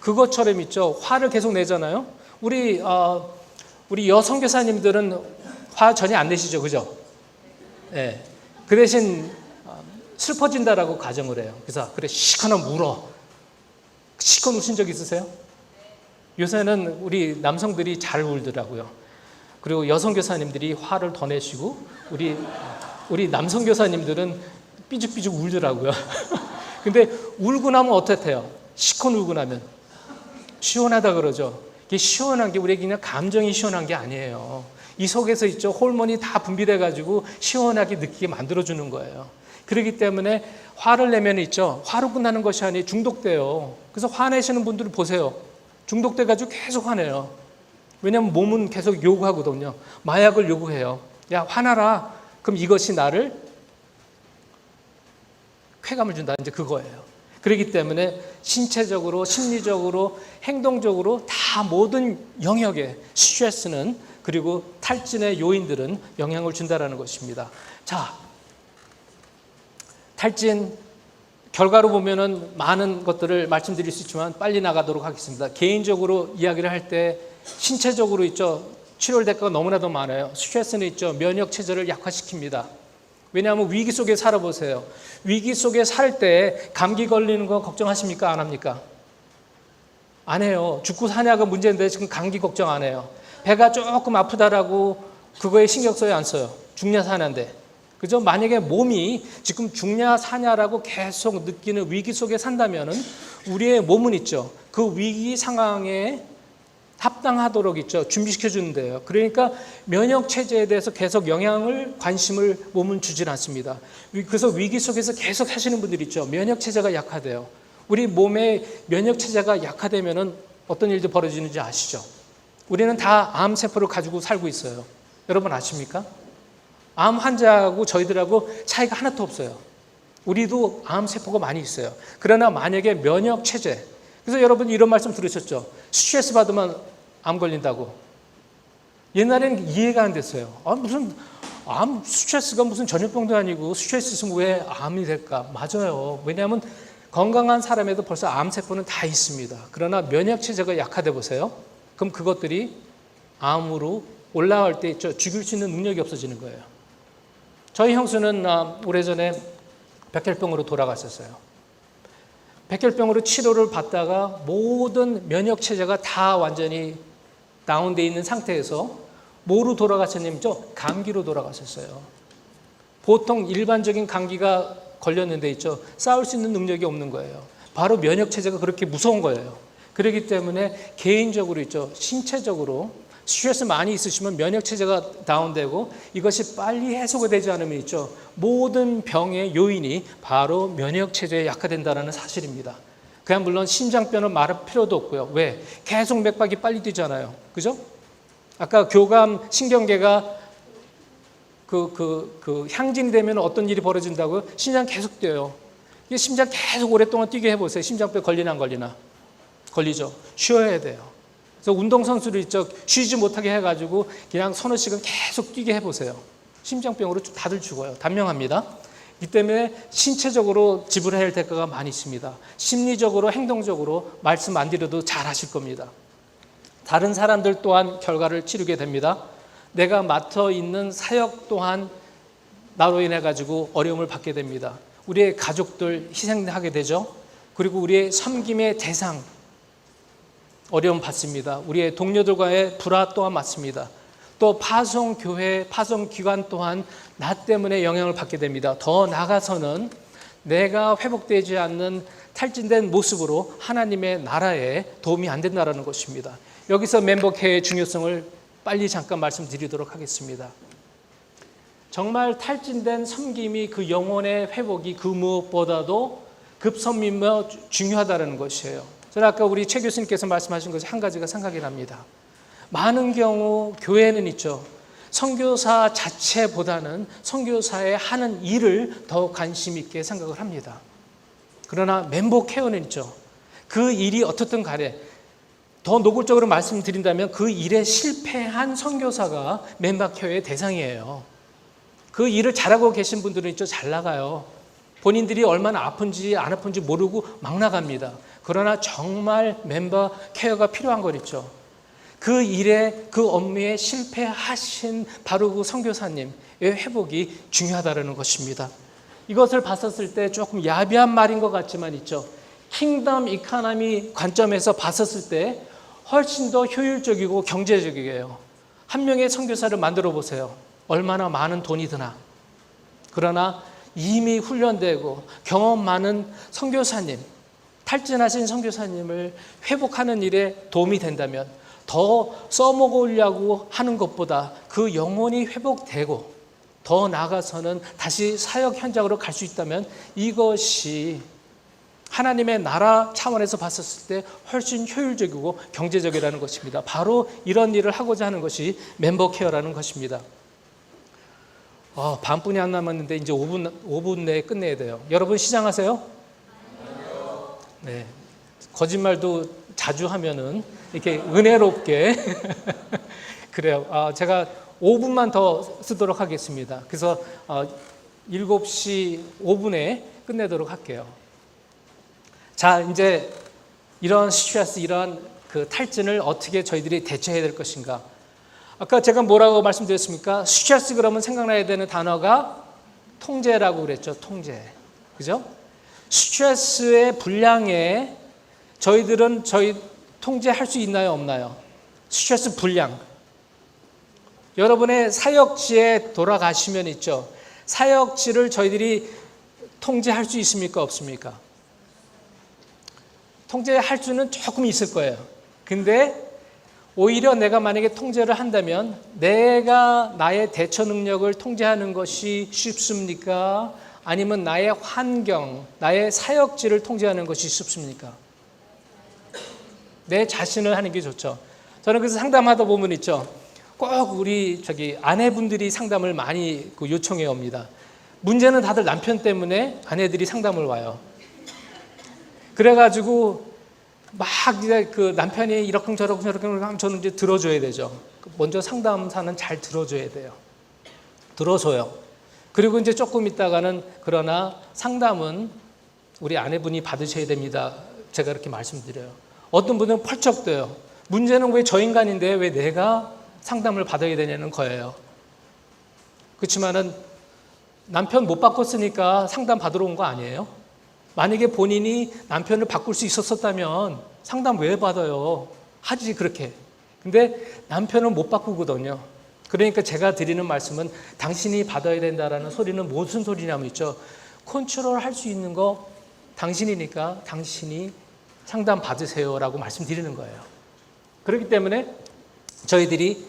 그것처럼 있죠. 화를 계속 내잖아요. 우리 여선교사님들은 화 전혀 안 내시죠, 그죠? 네. 그 대신 슬퍼진다라고 가정을 해요. 그래서 그래 시커나 울어. 시커 우신 적 있으세요? 요새는 우리 남성들이 잘 울더라고요. 그리고 여성교사님들이 화를 더 내시고 우리 남성교사님들은 삐죽삐죽 울더라고요. 근데 울고 나면 어떻대요? 시커 울고 나면 시원하다 그러죠. 이게 시원한 게 우리에게 그냥 감정이 시원한 게 아니에요. 이 속에서 있죠. 호르몬이 다 분비돼가지고 시원하게 느끼게 만들어주는 거예요. 그렇기 때문에 화를 내면 있죠. 화로 끝나는 것이 아니라 중독돼요. 그래서 화내시는 분들을 보세요. 중독돼가지고 계속 화내요. 왜냐하면 몸은 계속 요구하거든요. 마약을 요구해요. 야, 화나라. 그럼 이것이 나를 쾌감을 준다. 이제 그거예요. 그렇기 때문에 신체적으로, 심리적으로, 행동적으로 다 모든 영역에 스트레스는 그리고 탈진의 요인들은 영향을 준다는 것입니다. 자, 탈진 결과로 보면은 많은 것들을 말씀드릴 수 있지만 빨리 나가도록 하겠습니다. 개인적으로 이야기를 할 때 신체적으로 있죠. 치료할 대가가 너무나도 많아요. 스트레스는 있죠. 면역 체제를 약화시킵니다. 왜냐하면 위기 속에 살아보세요. 위기 속에 살 때 감기 걸리는 거 걱정하십니까? 안 합니까? 안 해요. 죽고 사냐가 문제인데 지금 감기 걱정 안 해요. 배가 조금 아프다라고 그거에 신경 써요? 안 써요? 죽냐 사냐인데. 그죠? 만약에 몸이 지금 죽냐 사냐라고 계속 느끼는 위기 속에 산다면은 우리의 몸은 있죠. 그 위기 상황에 합당하도록 있죠. 준비시켜 주는데요. 그러니까 면역 체제에 대해서 계속 관심을 몸은 주질 않습니다. 그래서 위기 속에서 계속 하시는 분들이 있죠. 면역 체제가 약화돼요. 우리 몸의 면역 체제가 약화되면은 어떤 일도 벌어지는지 아시죠? 우리는 다 암 세포를 가지고 살고 있어요. 여러분 아십니까? 암 환자하고 저희들하고 차이가 하나도 없어요. 우리도 암 세포가 많이 있어요. 그러나 만약에 면역 체제, 그래서 여러분 이런 말씀 들으셨죠? 스트레스 받으면 암 걸린다고. 옛날에는 이해가 안 됐어요. 무슨 스트레스가 무슨 전염병도 아니고 스트레스 있으면 왜 암이 될까? 맞아요. 왜냐하면 건강한 사람에도 벌써 암 세포는 다 있습니다. 그러나 면역 체제가 약화돼 보세요. 그럼 그것들이 암으로 올라갈 때 죽일 수 있는 능력이 없어지는 거예요. 저희 형수는 오래전에 백혈병으로 돌아갔었어요. 백혈병으로 치료를 받다가 모든 면역 체제가 다 완전히 다운되어 있는 상태에서 뭐로 돌아갔었냐면요, 감기로 돌아갔었어요. 보통 일반적인 감기가 걸렸는데 있죠, 싸울 수 있는 능력이 없는 거예요. 바로 면역 체제가 그렇게 무서운 거예요. 그렇기 때문에 개인적으로 있죠, 신체적으로 스트레스 많이 있으시면 면역 체제가 다운되고 이것이 빨리 해소가 되지 않으면 있죠, 모든 병의 요인이 바로 면역 체제에 약화된다는 사실입니다. 그냥 물론 심장병은 말할 필요도 없고요. 왜? 계속 맥박이 빨리 뛰잖아요. 그죠? 아까 교감 신경계가 향진이 되면 어떤 일이 벌어진다고요? 심장 계속 뛰어요. 이게 심장 계속 오랫동안 뛰게 해보세요. 심장병 걸리나 안 걸리나? 걸리죠. 쉬어야 돼요. 그래서 운동선수들 있죠. 쉬지 못하게 해가지고 그냥 서너 시간 계속 뛰게 해보세요. 심장병으로 다들 죽어요. 단명합니다. 이 때문에 신체적으로 지불해야 할 대가가 많이 있습니다. 심리적으로, 행동적으로 말씀 안 드려도 잘 하실 겁니다. 다른 사람들 또한 결과를 치르게 됩니다. 내가 맡아 있는 사역 또한 나로 인해 가지고 어려움을 받게 됩니다. 우리의 가족들 희생하게 되죠. 그리고 우리의 섬김의 대상 어려움 받습니다. 우리의 동료들과의 불화 또한 맞습니다. 또 파송교회, 파송기관 또한 나 때문에 영향을 받게 됩니다. 더 나아가서는 내가 회복되지 않는 탈진된 모습으로 하나님의 나라에 도움이 안 된다는 것입니다. 여기서 멤버케어의 중요성을 빨리 잠깐 말씀드리도록 하겠습니다. 정말 탈진된 섬김이 그 영혼의 회복이 그 무엇보다도 급선미며 중요하다는 것이에요. 저는 아까 우리 최 교수님께서 말씀하신 것이 한 가지가 생각이 납니다. 많은 경우 교회는 있죠, 선교사 자체보다는 선교사의 하는 일을 더 관심 있게 생각을 합니다. 그러나 멤버 케어는 있죠, 그 일이 어떻든 간에 더 노골적으로 말씀드린다면 그 일에 실패한 선교사가 멤버 케어의 대상이에요. 그 일을 잘하고 계신 분들은 있죠, 잘 나가요. 본인들이 얼마나 아픈지 안 아픈지 모르고 막 나갑니다. 그러나 정말 멤버 케어가 필요한 건 있죠, 그 일에, 그 업무에 실패하신 바로 그 선교사님의 회복이 중요하다는 것입니다. 이것을 봤었을 때 조금 야비한 말인 것 같지만 있죠, 킹덤 이코노미 관점에서 봤었을 때 훨씬 더 효율적이고 경제적이에요. 한 명의 선교사를 만들어 보세요. 얼마나 많은 돈이 드나. 그러나 이미 훈련되고 경험 많은 선교사님, 탈진하신 선교사님을 회복하는 일에 도움이 된다면 더 써먹으려고 하는 것보다 그 영혼이 회복되고 더 나아가서는 다시 사역 현장으로 갈 수 있다면 이것이 하나님의 나라 차원에서 봤었을 때 훨씬 효율적이고 경제적이라는 것입니다. 바로 이런 일을 하고자 하는 것이 멤버 케어라는 것입니다. 반뿐이 안 남았는데 이제 5분 내에 끝내야 돼요. 여러분 시장하세요? 네. 거짓말도 자주 하면은 이렇게 은혜롭게 그래요. 제가 5분만 더 쓰도록 하겠습니다. 그래서 7시 5분에 끝내도록 할게요. 자, 이제 이런 스트레스, 이런 그 탈진을 어떻게 저희들이 대처해야 될 것인가? 아까 제가 뭐라고 말씀드렸습니까? 스트레스 그러면 생각나야 되는 단어가 통제라고 그랬죠. 통제. 그죠? 스트레스의 분량에 저희들은 통제할 수 있나요, 없나요? 스트레스 분량. 여러분의 사역지에 돌아가시면 있죠, 사역지를 저희들이 통제할 수 있습니까? 없습니까? 통제할 수는 조금 있을 거예요. 근데 오히려 내가 만약에 통제를 한다면 내가 나의 대처 능력을 통제하는 것이 쉽습니까? 아니면 나의 환경, 나의 사역지를 통제하는 것이 쉽습니까? 내 자신을 하는 게 좋죠. 저는 그래서 상담하다 보면 있죠. 꼭 우리 아내분들이 상담을 많이 요청해 옵니다. 문제는 다들 남편 때문에 아내들이 상담을 와요. 그래가지고 막 이제 그 남편이 이렇게 저렇게 하면 저는 이제 들어줘야 되죠. 먼저 상담사는 잘 들어줘야 돼요. 들어줘요. 그리고 이제 조금 있다가는 그러나 상담은 우리 아내분이 받으셔야 됩니다. 제가 이렇게 말씀드려요. 어떤 분은 펄쩍 떠요. 문제는 왜 저 인간인데 왜 내가 상담을 받아야 되냐는 거예요. 그렇지만은 남편 못 바꿨으니까 상담 받으러 온 거 아니에요? 만약에 본인이 남편을 바꿀 수 있었다면 상담 왜 받아요? 하지 그렇게. 근데 남편은 못 바꾸거든요. 그러니까 제가 드리는 말씀은 당신이 받아야 된다라는 소리는 무슨 소리냐면 있죠. 컨트롤할 수 있는 거 당신이니까 당신이 상담 받으세요라고 말씀드리는 거예요. 그렇기 때문에 저희들이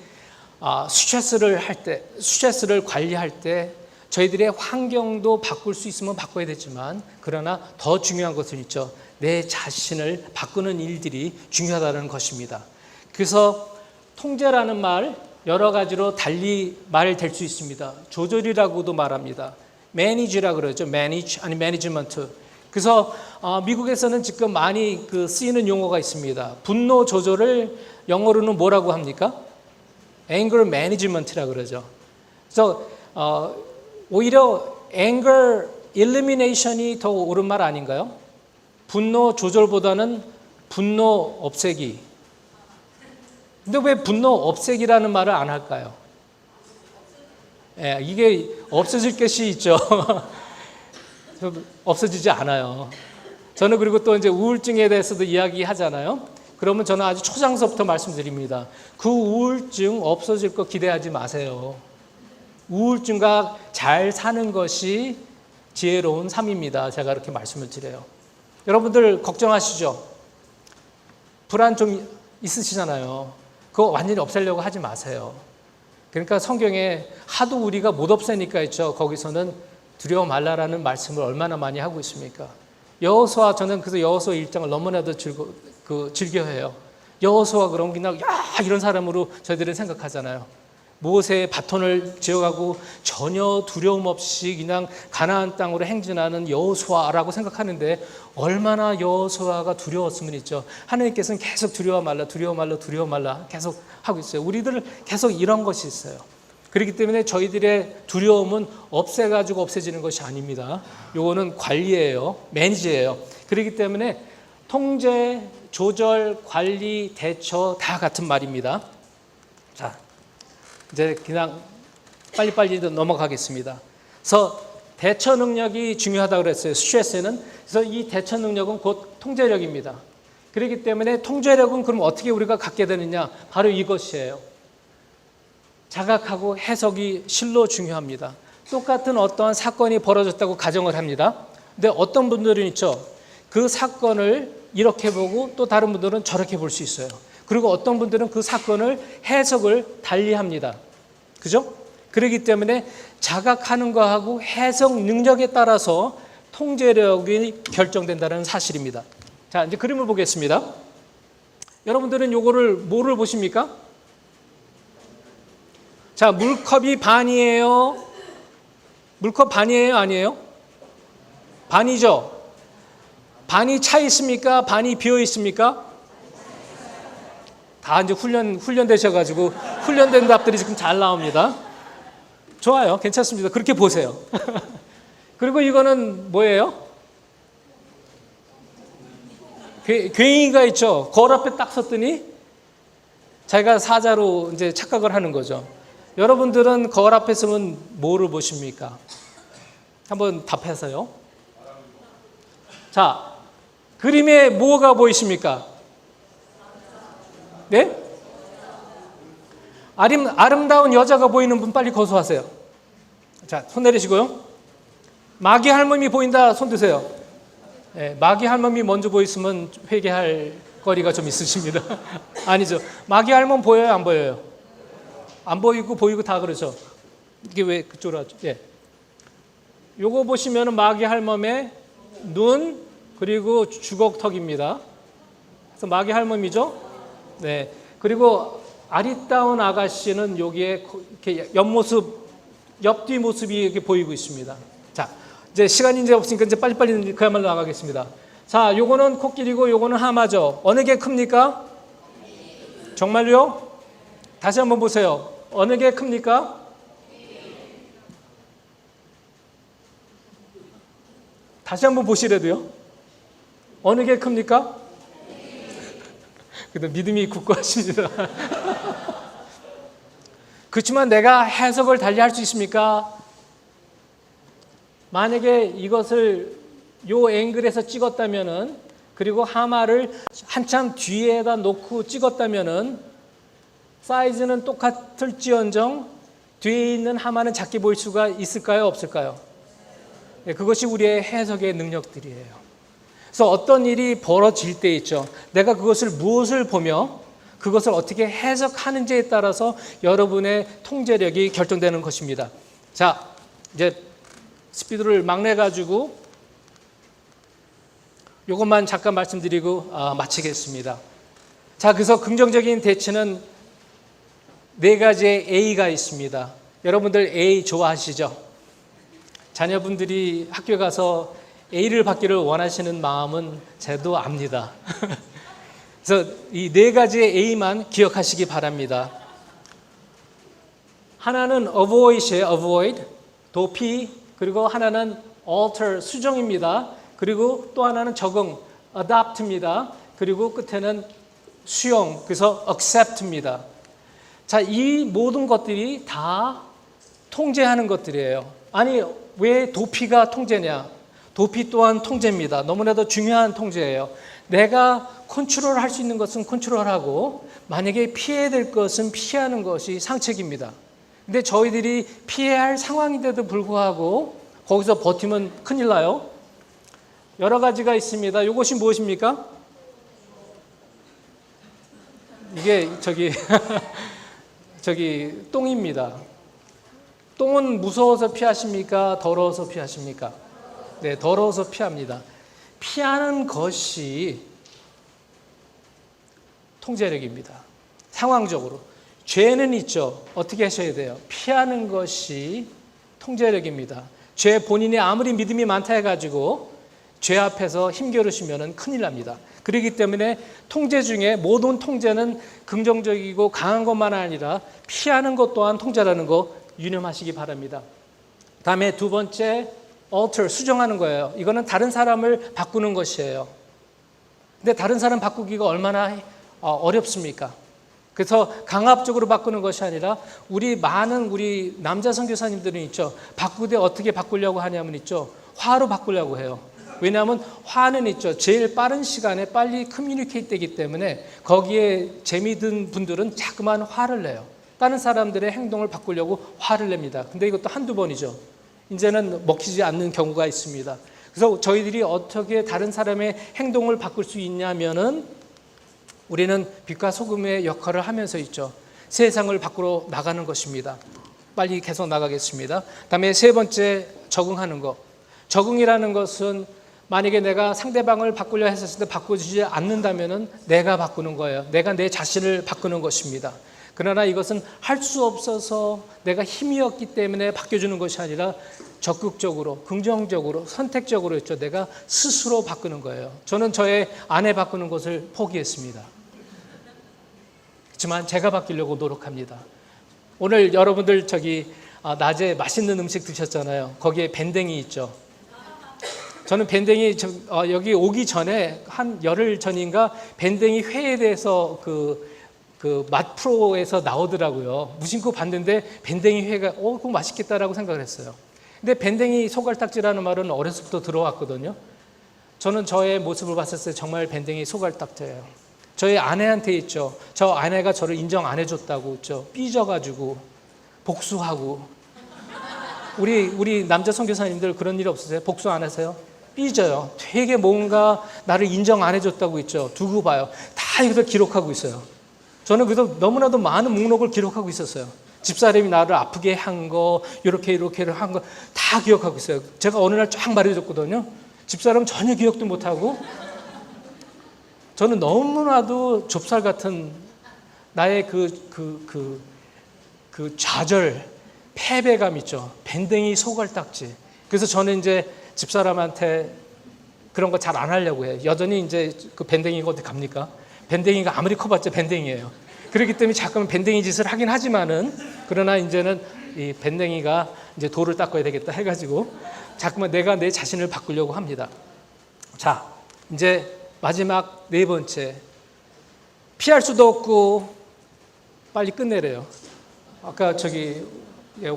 스트레스를 관리할 때 저희들의 환경도 바꿀 수 있으면 바꿔야 되지만 그러나 더 중요한 것은 있죠. 내 자신을 바꾸는 일들이 중요하다는 것입니다. 그래서 통제라는 말 여러 가지로 달리 말될 수 있습니다. 조절이라고도 말합니다. manage라 그러죠. manage 아니 management. 그래서 미국에서는 지금 많이 쓰이는 용어가 있습니다. 분노 조절을 영어로는 뭐라고 합니까? anger management라 그러죠. 그래서 오히려 anger elimination이 더 옳은 말 아닌가요? 분노 조절보다는 분노 없애기. 근데 왜 분노 없애기라는 말을 안 할까요? 예, 이게 없어질 것이 있죠. 없어지지 않아요. 저는 그리고 또 이제 우울증에 대해서도 이야기하잖아요. 그러면 저는 아주 초장서부터 말씀드립니다. 그 우울증 없어질 거 기대하지 마세요. 우울증과 잘 사는 것이 지혜로운 삶입니다. 제가 이렇게 말씀을 드려요. 여러분들 걱정하시죠? 불안 좀 있으시잖아요. 그거 완전히 없애려고 하지 마세요. 그러니까 성경에 하도 우리가 못 없애니까 있죠. 거기서는 두려워 말라라는 말씀을 얼마나 많이 하고 있습니까? 여호수아, 저는 그래서 여호수아 1장을 너무나도 즐겨해요. 여호수아 그럼 그냥 이런 사람으로 저희들은 생각하잖아요. 모세의 바톤을 지어가고 전혀 두려움 없이 그냥 가나안 땅으로 행진하는 여호수아라고 생각하는데 얼마나 여호수아가 두려웠으면 있죠. 하나님께서는 계속 두려워 말라 계속 하고 있어요. 우리들 계속 이런 것이 있어요. 그렇기 때문에 저희들의 두려움은 없애가지고 없애지는 것이 아닙니다. 요거는 관리예요. 매니지예요. 그렇기 때문에 통제, 조절, 관리, 대처 다 같은 말입니다. 자, 이제 그냥 빨리빨리 넘어가겠습니다. 그래서 대처 능력이 중요하다고 그랬어요. 스트레스는. 그래서 이 대처 능력은 곧 통제력입니다. 그렇기 때문에 통제력은 그럼 어떻게 우리가 갖게 되느냐? 바로 이것이에요. 자각하고 해석이 실로 중요합니다. 똑같은 어떠한 사건이 벌어졌다고 가정을 합니다. 근데 어떤 분들은 있죠. 그 사건을 이렇게 보고 또 다른 분들은 저렇게 볼 수 있어요. 그리고 어떤 분들은 그 사건을 해석을 달리 합니다. 그죠? 그렇기 때문에 자각하는 거하고 해석 능력에 따라서 통제력이 결정된다는 사실입니다. 자, 이제 그림을 보겠습니다. 여러분들은 요거를 뭐를 보십니까? 자, 물컵이 반이에요. 물컵 반이에요? 아니에요? 반이죠? 반이 차 있습니까? 반이 비어 있습니까? 다 이제 훈련되셔가지고 훈련된 답들이 지금 잘 나옵니다. 좋아요. 괜찮습니다. 그렇게 보세요. 그리고 이거는 뭐예요? 괭이가 있죠. 거울 앞에 딱 섰더니 자기가 사자로 이제 착각을 하는 거죠. 여러분들은 거울 앞에 서면 뭐를 보십니까? 한번 답해서요. 자, 그림에 뭐가 보이십니까? 네? 아름다운 여자가 보이는 분 빨리 거소하세요. 자, 손 내리시고요. 마귀 할멈이 보인다. 손 드세요. 네, 마귀 할멈이 먼저 보였으면 회개할 거리가 좀 있으십니다. 아니죠. 마귀 할멈 보여요, 안 보여요? 안 보이고 보이고 다 그러죠. 이게 왜 그쪽으로 하죠? 예. 요거 보시면은 마귀 할멈의 눈 그리고 주걱턱입니다. 그래서 마귀 할멈이죠. 네. 그리고 아리따운 아가씨는 여기에 이렇게 옆뒤 모습이 이렇게 보이고 있습니다. 자, 이제 시간이 이제 없으니까 이제 빨리빨리 그야말로 나가겠습니다. 자, 요거는 코끼리고 요거는 하마죠. 어느 게 큽니까? 정말요? 다시 한번 보세요. 어느 게 큽니까? 다시 한번 보시래도요. 어느 게 큽니까? 근데 믿음이 굳건하십니다. 그렇지만 내가 해석을 달리할 수 있습니까? 만약에 이것을 요 앵글에서 찍었다면은, 그리고 하마를 한참 뒤에다 놓고 찍었다면은 사이즈는 똑같을지언정 뒤에 있는 하마는 작게 보일 수가 있을까요? 없을까요? 네, 그것이 우리의 해석의 능력들이에요. 그래서 어떤 일이 벌어질 때 있죠. 내가 그것을 무엇을 보며 그것을 어떻게 해석하는지에 따라서 여러분의 통제력이 결정되는 것입니다. 자, 이제 스피드를 막 내가지고 이것만 잠깐 말씀드리고 마치겠습니다. 자, 그래서 긍정적인 대치는 네 가지의 A가 있습니다. 여러분들 A 좋아하시죠? 자녀분들이 학교에 가서 A를 받기를 원하시는 마음은 저도 압니다. 그래서 이 네 가지의 A만 기억하시기 바랍니다. 하나는 avoid이에요. avoid, 도피. 그리고 하나는 alter, 수정입니다. 그리고 또 하나는 적응, adopt입니다. 그리고 끝에는 수용, 그래서 accept입니다. 자, 이 모든 것들이 다 통제하는 것들이에요. 아니, 왜 도피가 통제냐? 도피 또한 통제입니다. 너무나도 중요한 통제예요. 내가 컨트롤할 수 있는 것은 컨트롤하고 만약에 피해야 될 것은 피하는 것이 상책입니다. 근데 저희들이 피해야 할 상황인데도 불구하고 거기서 버티면 큰일 나요. 여러 가지가 있습니다. 이것이 무엇입니까? 이게 저기 똥입니다. 똥은 무서워서 피하십니까? 더러워서 피하십니까? 네, 더러워서 피합니다. 피하는 것이 통제력입니다. 상황적으로. 죄는 있죠. 어떻게 하셔야 돼요? 피하는 것이 통제력입니다. 죄 본인이 아무리 믿음이 많다 해가지고 죄 앞에서 힘겨루시면 큰일 납니다. 그렇기 때문에 통제 중에 모든 통제는 긍정적이고 강한 것만 아니라 피하는 것 또한 통제라는 거 유념하시기 바랍니다. 다음에 두 번째, alter, 수정하는 거예요. 이거는 다른 사람을 바꾸는 것이에요. 근데 다른 사람 바꾸기가 얼마나 어렵습니까? 그래서 강압적으로 바꾸는 것이 아니라 우리 남자 선교사님들은 있죠. 바꾸되 어떻게 바꾸려고 하냐면 있죠. 화로 바꾸려고 해요. 왜냐하면 화는 있죠. 제일 빠른 시간에 빨리 커뮤니케이트 되기 때문에 거기에 재미든 분들은 자꾸만 화를 내요. 다른 사람들의 행동을 바꾸려고 화를 냅니다. 근데 이것도 한두 번이죠. 이제는 먹히지 않는 경우가 있습니다. 그래서 저희들이 어떻게 다른 사람의 행동을 바꿀 수 있냐면은 우리는 빛과 소금의 역할을 하면서 있죠. 세상을 밖으로 나가는 것입니다. 빨리 계속 나가겠습니다. 다음에 세 번째, 적응하는 것. 적응이라는 것은 만약에 내가 상대방을 바꾸려 했었을 때 바꾸지 않는다면은 내가 바꾸는 거예요. 내가 내 자신을 바꾸는 것입니다. 그러나 이것은 할 수 없어서 내가 힘이 없기 때문에 바뀌어주는 것이 아니라 적극적으로, 긍정적으로, 선택적으로 있죠. 내가 스스로 바꾸는 거예요. 저는 저의 아내 바꾸는 것을 포기했습니다. 그렇지만 제가 바뀌려고 노력합니다. 오늘 여러분들 낮에 맛있는 음식 드셨잖아요. 거기에 밴댕이 있죠. 저는 밴댕이 여기 오기 전에 한 열흘 전인가 밴댕이 회에 대해서 그 맛 프로에서 나오더라고요. 무심코 봤는데 밴댕이 회가 그거 맛있겠다라고 생각을 했어요. 근데 밴댕이 소갈딱지라는 말은 어려서부터 들어왔거든요. 저는 저의 모습을 봤을 때 정말 밴댕이 소갈딱지예요. 저희 아내한테 있죠. 저 아내가 저를 인정 안 해줬다고 있죠. 삐져가지고 복수하고 우리 남자 선교사님들 그런 일 없으세요? 복수 안 하세요? 삐져요. 되게 뭔가 나를 인정 안 해줬다고 있죠. 두고 봐요. 다 여기서 기록하고 있어요. 저는 그래서 너무나도 많은 목록을 기록하고 있었어요. 집사람이 나를 아프게 한 거, 이렇게 한 거 다 기억하고 있어요. 제가 어느 날 쫙 말해줬거든요. 집사람은 전혀 기억도 못하고, 저는 너무나도 좁쌀 같은 나의 그 좌절, 패배감 있죠. 밴댕이 소갈딱지. 그래서 저는 이제 집사람한테 그런 거 잘 안 하려고 해요. 여전히 이제 그 밴댕이가 어디 갑니까? 밴댕이가 아무리 커봤자 밴댕이에요. 그렇기 때문에 자꾸만 밴댕이 짓을 하긴 하지만은, 그러나 이제는 이 밴댕이가 이제 돌을 닦아야 되겠다 해가지고 자꾸만 내가 내 자신을 바꾸려고 합니다. 자, 이제 마지막 네 번째. 피할 수도 없고 빨리 끝내래요. 아까 저기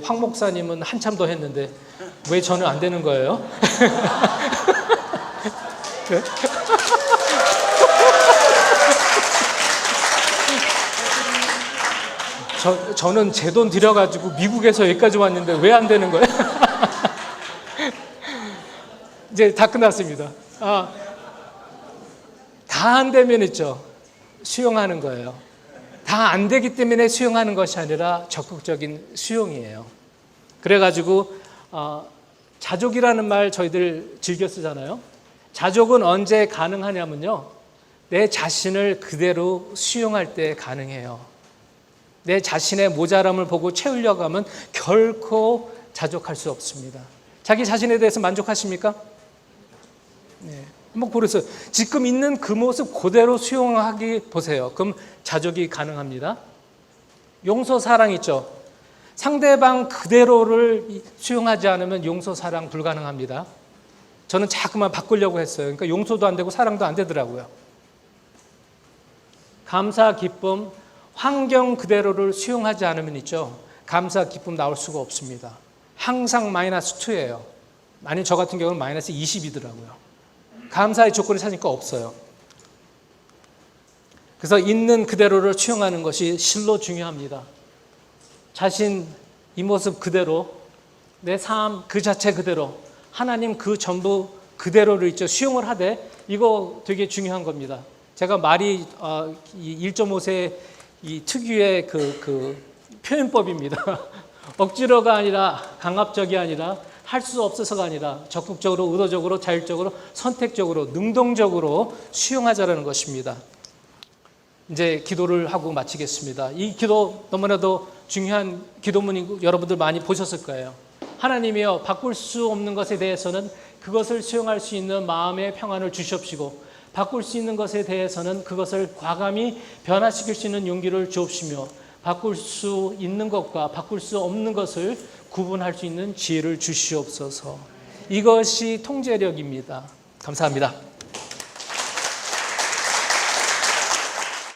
황 목사님은 한참 더 했는데 왜 저는 안 되는 거예요? 저는 제 돈 들여가지고 미국에서 여기까지 왔는데 왜 안 되는 거예요? 이제 다 끝났습니다. 다 안 되면 있죠. 수용하는 거예요. 다 안 되기 때문에 수용하는 것이 아니라 적극적인 수용이에요. 그래가지고 자족이라는 말 저희들 즐겨 쓰잖아요. 자족은 언제 가능하냐면요, 내 자신을 그대로 수용할 때 가능해요. 내 자신의 모자람을 보고 채우려고 하면 결코 자족할 수 없습니다. 자기 자신에 대해서 만족하십니까? 네. 한번 고르세요. 지금 있는 그 모습 그대로 수용하기 보세요. 그럼 자족이 가능합니다. 용서 사랑 있죠. 상대방 그대로를 수용하지 않으면 용서 사랑 불가능합니다. 저는 자꾸만 바꾸려고 했어요. 그러니까 용서도 안 되고 사랑도 안 되더라고요. 감사, 기쁨, 환경 그대로를 수용하지 않으면 있죠. 감사, 기쁨 나올 수가 없습니다. 항상 마이너스 2예요. 아니, 저 같은 경우는 마이너스 20이더라고요. 감사의 조건을 찾으니까 없어요. 그래서 있는 그대로를 수용하는 것이 실로 중요합니다. 자신 이 모습 그대로, 내 삶 그 자체 그대로, 하나님 그 전부 그대로를 있죠. 수용을 하되, 이거 되게 중요한 겁니다. 제가 말이 1.5세 이 특유의 그 표현법입니다. 억지로가 아니라, 강압적이 아니라, 할 수 없어서가 아니라 적극적으로, 의도적으로, 자율적으로, 선택적으로, 능동적으로 수용하자라는 것입니다. 이제 기도를 하고 마치겠습니다. 이 기도 너무나도 중요한 기도문이 여러분들 많이 보셨을 거예요. 하나님이여, 바꿀 수 없는 것에 대해서는 그것을 수용할 수 있는 마음의 평안을 주시옵시고, 바꿀 수 있는 것에 대해서는 그것을 과감히 변화시킬 수 있는 용기를 주옵시며, 바꿀 수 있는 것과 바꿀 수 없는 것을 구분할 수 있는 지혜를 주시옵소서. 이것이 통제력입니다. 감사합니다.